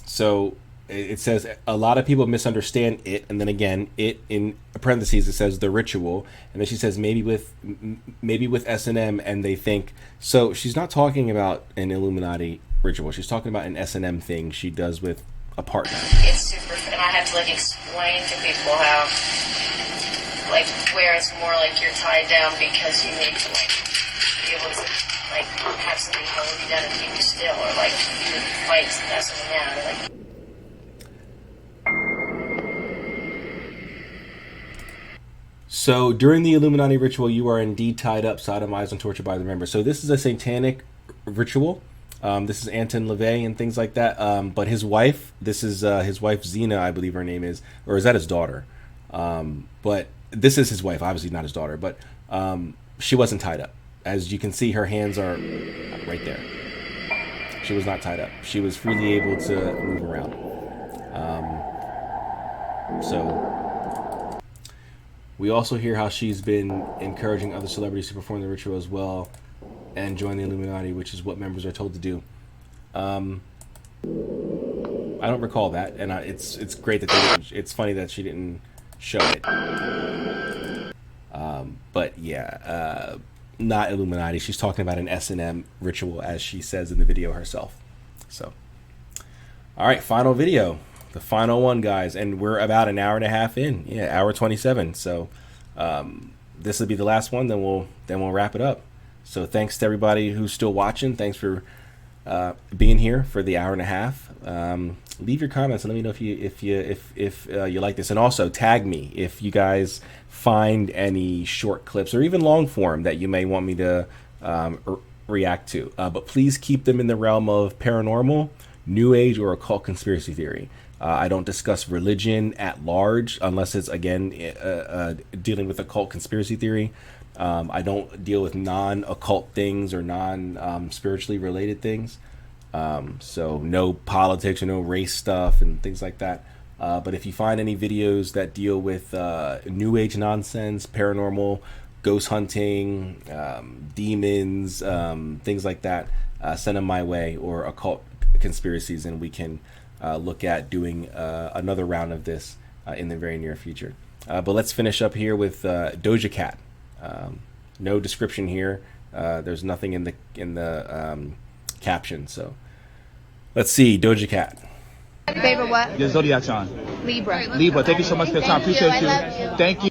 So it says a lot of people misunderstand it, and then again, it in parentheses it says the ritual, and then she says maybe with S&M, and they think. So she's not talking about an Illuminati ritual. She's talking about an S&M thing she does with a partner. It's super, and I have to like explain to people how, like, where it's more like you're tied down because you need to like be able to like have something hold you down and keep you still, or like you fight that's something down, or like. So during the Illuminati ritual, you are indeed tied up, sodomized, and tortured by the members. So this is a satanic ritual. This is Anton LaVey and things like that. But his wife, this is his wife Zena, I believe her name is, or is that his daughter? But this is his wife, obviously not his daughter. But she wasn't tied up. As you can see, her hands are right there. She was not tied up. She was freely able to move around. So we also hear how she's been encouraging other celebrities to perform the ritual as well and join the Illuminati, which is what members are told to do. I don't recall that, and it's great that they didn't. It's funny that she didn't show it. But yeah, not Illuminati. She's talking about an S&M ritual, as she says in the video herself. So, all right, final video. The final one, guys, and we're about an hour and a half in. Yeah, hour 27. So this will be the last one. Then we'll wrap it up. So thanks to everybody who's still watching. Thanks for being here for the hour and a half. Leave your comments and let me know if you like this, and also tag me if you guys find any short clips or even long form that you may want me to react to. But please keep them in the realm of paranormal, New Age, or occult conspiracy theory. I don't discuss religion at large unless it's, again, dealing with occult conspiracy theory. I don't deal with non-occult things or non-spiritually related things. So no politics or no race stuff and things like that. But if you find any videos that deal with New Age nonsense, paranormal, ghost hunting, demons, things like that, send them my way, or occult conspiracies, and we can look at doing another round of this in the very near future. But let's finish up here with Doja Cat. No description here. There's nothing in the caption. So let's see, Doja Cat. Favorite what? Your zodiac sign. Libra. Libra. Thank you so much for your time. Appreciate you. Thank you.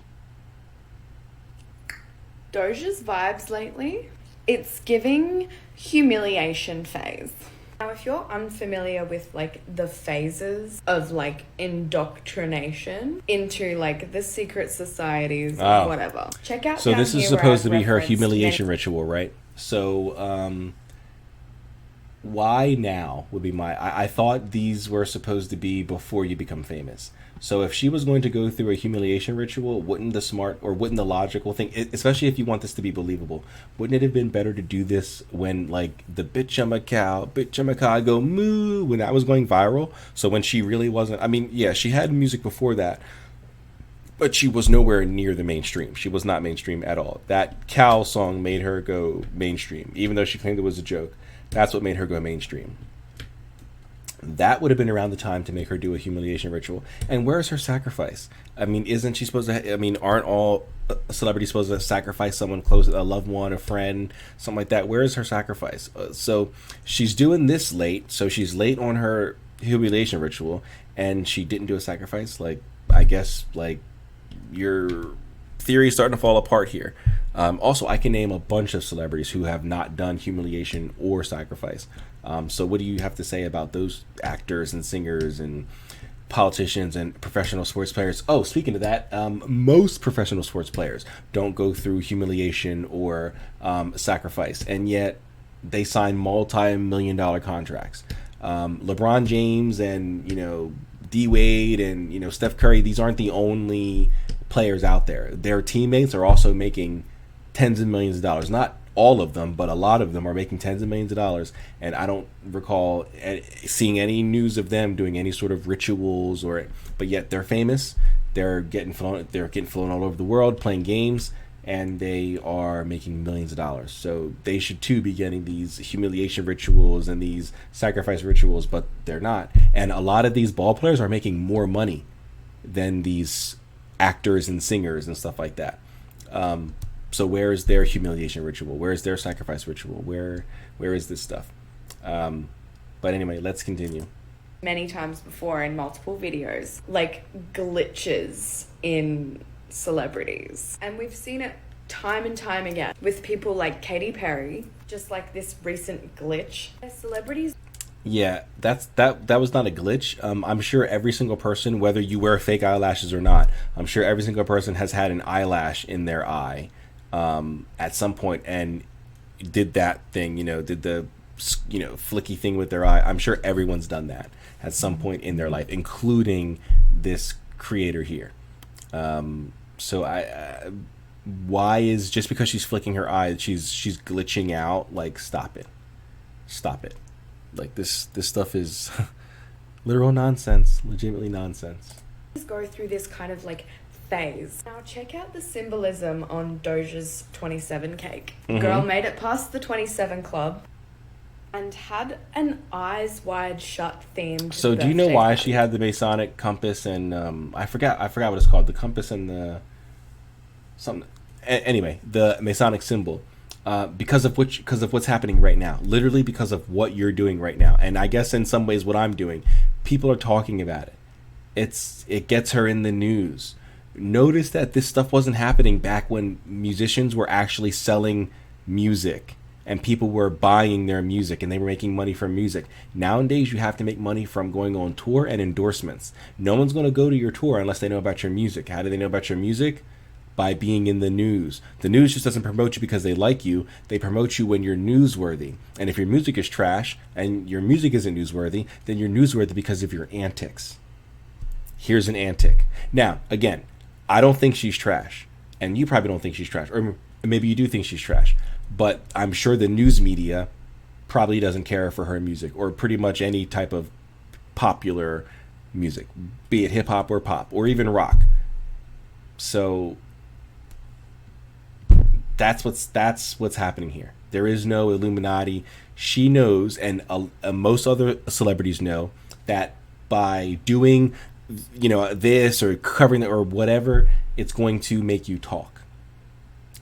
Doja's vibes lately, it's giving humiliation phase. Now, if you're unfamiliar with like the phases of like indoctrination into like the secret societies or whatever, check out. So down this is here where supposed I've to be her referenced humiliation many- ritual, right? So why now would be I thought these were supposed to be before you become famous. So if she was going to go through a humiliation ritual, wouldn't the logical thing, especially if you want this to be believable, wouldn't it have been better to do this when like the bitch I'm a cow go moo, when that was going viral? So when she really wasn't, I mean, yeah, she had music before that, but she was nowhere near the mainstream. She was not mainstream at all. That cow song made her go mainstream, even though she claimed it was a joke. That's what made her go mainstream. That would have been around the time to make her do a humiliation ritual. And where's her sacrifice? I mean, isn't she supposed to? Aren't all celebrities supposed to sacrifice someone close, a loved one, a friend, something like that? Where's her sacrifice? So she's doing this late. So she's late on her humiliation ritual, and she didn't do a sacrifice. Like, I guess, like, your theory is starting to fall apart here. Also, I can name a bunch of celebrities who have not done humiliation or sacrifice. So what do you have to say about those actors and singers and politicians and professional sports players? Oh, speaking of that, most professional sports players don't go through humiliation or sacrifice, and yet they sign multi-million-dollar contracts. LeBron James and, D Wade and, Steph Curry, these aren't the only players out there. Their teammates are also making tens of millions of dollars. Not all of them, but a lot of them are making tens of millions of dollars, and I don't recall seeing any news of them doing any sort of rituals but yet they're famous. They're getting flown all over the world playing games, and they are making millions of dollars. So they should too be getting these humiliation rituals and these sacrifice rituals, but they're not. And a lot of these ball players are making more money than these actors and singers and stuff like that. So where is their humiliation ritual? Where is their sacrifice ritual? Where is this stuff? But anyway, let's continue. Many times before in multiple videos, like glitches in celebrities. And we've seen it time and time again with people like Katy Perry, just like this recent glitch. Celebrities. Yeah, that was not a glitch. I'm sure every single person, whether you wear fake eyelashes or not, I'm sure every single person has had an eyelash in their eye at some point and did that thing, did the flicky thing with their eye. I'm sure everyone's done that at some point in their life, including this creator here. So why is just because she's flicking her eye, she's glitching out? Like, stop it. Like, this stuff is literal nonsense, legitimately nonsense. Go through this kind of like phase. Now check out the symbolism on Doja's 27 cake. Mm-hmm. Girl made it past the 27 club and had an eyes wide shut themed. So do you know why she had the Masonic compass and I forgot what it's called, the compass and the something. Anyway, the Masonic symbol. Because of what's happening right now, literally because of what you're doing right now, and I guess in some ways what I'm doing, people are talking about it. It gets her in the news. Notice that this stuff wasn't happening back when musicians were actually selling music and people were buying their music and they were making money from music. Nowadays, you have to make money from going on tour and endorsements. No one's going to go to your tour unless they know about your music. How do they know about your music? By being in the news. The news just doesn't promote you because they like you. They promote you when you're newsworthy. And if your music is trash and your music isn't newsworthy, then you're newsworthy because of your antics. Here's an antic. Now, again, I don't think she's trash. And you probably don't think she's trash. Or maybe you do think she's trash. But I'm sure the news media probably doesn't care for her music or pretty much any type of popular music, be it hip hop or pop or even rock. So that's what's happening here. There is no Illuminati. She knows, and most other celebrities know, that by doing, this or covering it or whatever, it's going to make you talk.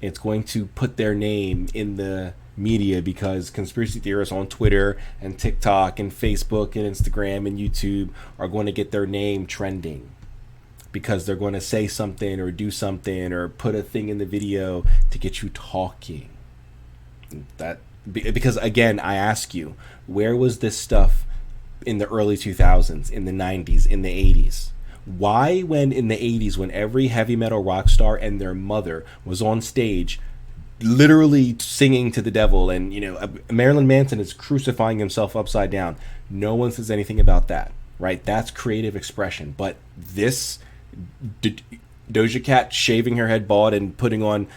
It's going to put their name in the media because conspiracy theorists on Twitter and TikTok and Facebook and Instagram and YouTube are going to get their name trending. Because they're going to say something or do something or put a thing in the video to get you talking. Because again, I ask you, where was this stuff in the early 2000s, in the 90s, in the 80s? Why, when in the 80s, when every heavy metal rock star and their mother was on stage literally singing to the devil, and Marilyn Manson is crucifying himself upside down, no one says anything about that, right? That's creative expression. But this Doja Cat shaving her head bald and putting on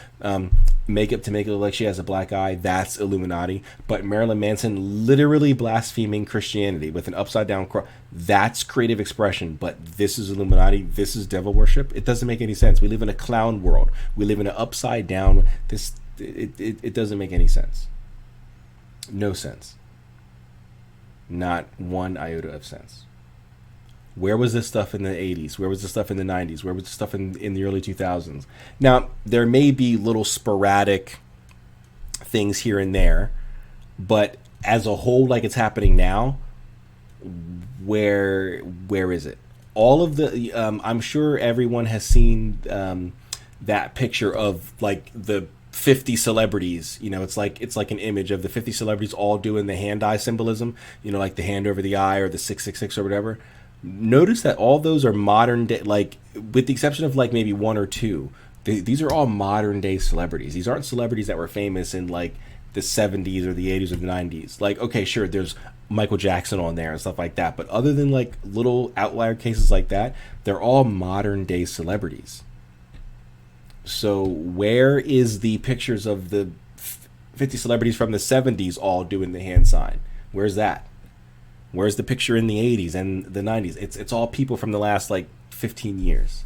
makeup to make it look like she has a black eye, that's Illuminati. But Marilyn Manson literally blaspheming Christianity with an upside down cross, that's creative expression. But this is Illuminati, this is devil worship. It doesn't make any sense. We live in a clown world. We live in an upside down, it doesn't make any sense. No sense. Not one iota of sense. Where was this stuff in the 80s? Where was this stuff in the 90s? Where was this stuff in the early 2000s? Now, there may be little sporadic things here and there, but as a whole, like it's happening now, where is it? All of the, I'm sure everyone has seen that picture of like the 50 celebrities. It's like an image of the 50 celebrities all doing the hand-eye symbolism, like the hand over the eye or the 666 or whatever. Notice that all those are modern day, like with the exception of like maybe one or two. These are all modern day celebrities. These aren't celebrities that were famous in like the 70s or the 80s or the 90s. Like, okay, sure, there's Michael Jackson on there and stuff like that, but other than like little outlier cases like that, they're all modern day celebrities. So where is the pictures of the 50 celebrities from the 70s all doing the hand sign? Where's that? Where's the picture in the 80s and the 90s? It's all people from the last like 15 years.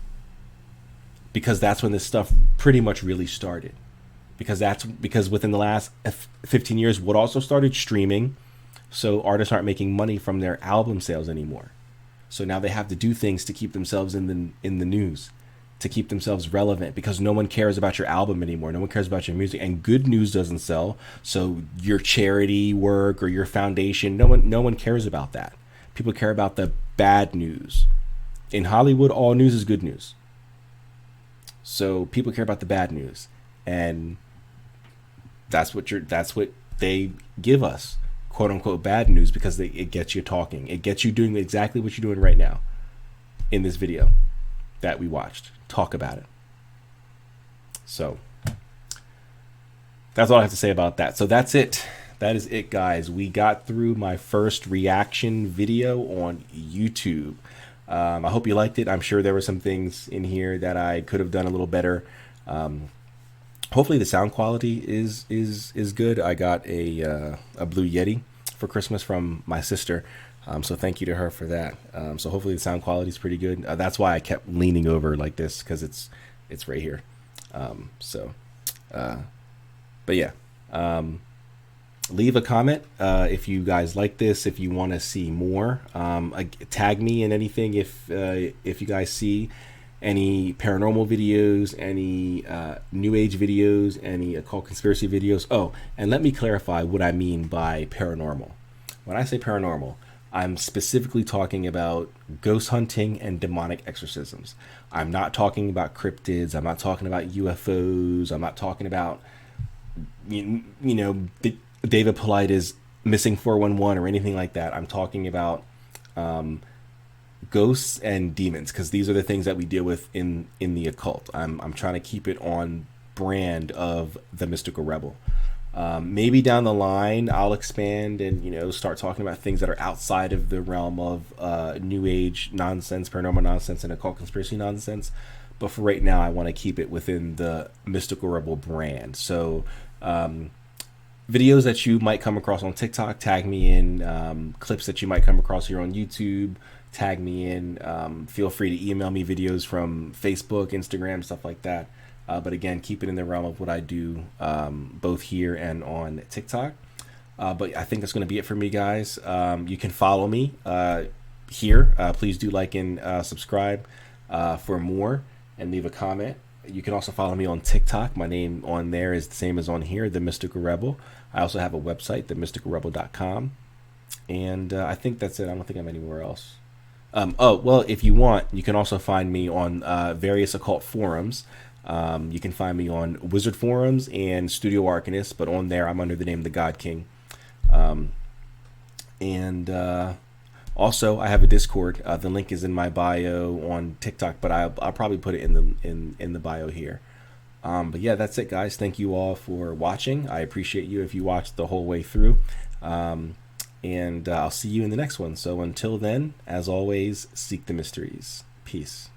Because that's when this stuff pretty much really started. Because within the last 15 years, what also started? Streaming. So artists aren't making money from their album sales anymore. So now they have to do things to keep themselves in the news, to keep themselves relevant, because no one cares about your album anymore. No one cares about your music, and good news doesn't sell. So your charity work or your foundation, no one cares about that. People care about the bad news. In Hollywood, all news is good news. So people care about the bad news, and that's what they give us, quote unquote bad news, because it gets you talking. It gets you doing exactly what you're doing right now in this video that we watched. Talk about it. So that's all I have to say about that. So that's it. That is it, guys. We got through my first reaction video on YouTube. I hope you liked it. I'm sure there were some things in here that I could have done a little better. Hopefully the sound quality is good. I got a Blue Yeti for Christmas from my sister. So thank you to her for that. So hopefully the sound quality is pretty good. That's why I kept leaning over like this, because it's right here. But yeah, leave a comment if you guys like this, if you want to see more. Tag me in anything if you guys see any paranormal videos, any new age videos, any occult conspiracy videos. Oh, and let me clarify what I mean by paranormal. When I say paranormal, I'm specifically talking about ghost hunting and demonic exorcisms. I'm not talking about cryptids. I'm not talking about UFOs. I'm not talking about, David Paulides missing 411 or anything like that. I'm talking about ghosts and demons, because these are the things that we deal with in the occult. I'm trying to keep it on brand of the Mystical Rebel. Maybe down the line I'll expand and start talking about things that are outside of the realm of new age nonsense, paranormal nonsense, and occult conspiracy nonsense. But for right now, I want to keep it within the Mystical Rebel brand. So videos that you might come across on TikTok, tag me in. Clips that you might come across here on YouTube, tag me in. Feel free to email me videos from Facebook, Instagram, stuff like that. But again, keep it in the realm of what I do, both here and on TikTok. But I think that's going to be it for me, guys. You can follow me here. Please do like and subscribe for more, and leave a comment. You can also follow me on TikTok. My name on there is the same as on here, The Mystical Rebel. I also have a website, themysticalrebel.com. And I think that's it. I don't think I'm anywhere else. Oh, well, if you want, you can also find me on various occult forums. You can find me on Wizard Forums and Studio Arcanist, but on there I'm under the name The God King. Also, I have a Discord. The link is in my bio on TikTok, but I'll probably put it in the bio here. But yeah, that's it, guys. Thank you all for watching. I appreciate you if you watched the whole way through. And I'll see you in the next one. So until then, as always, seek the mysteries. Peace.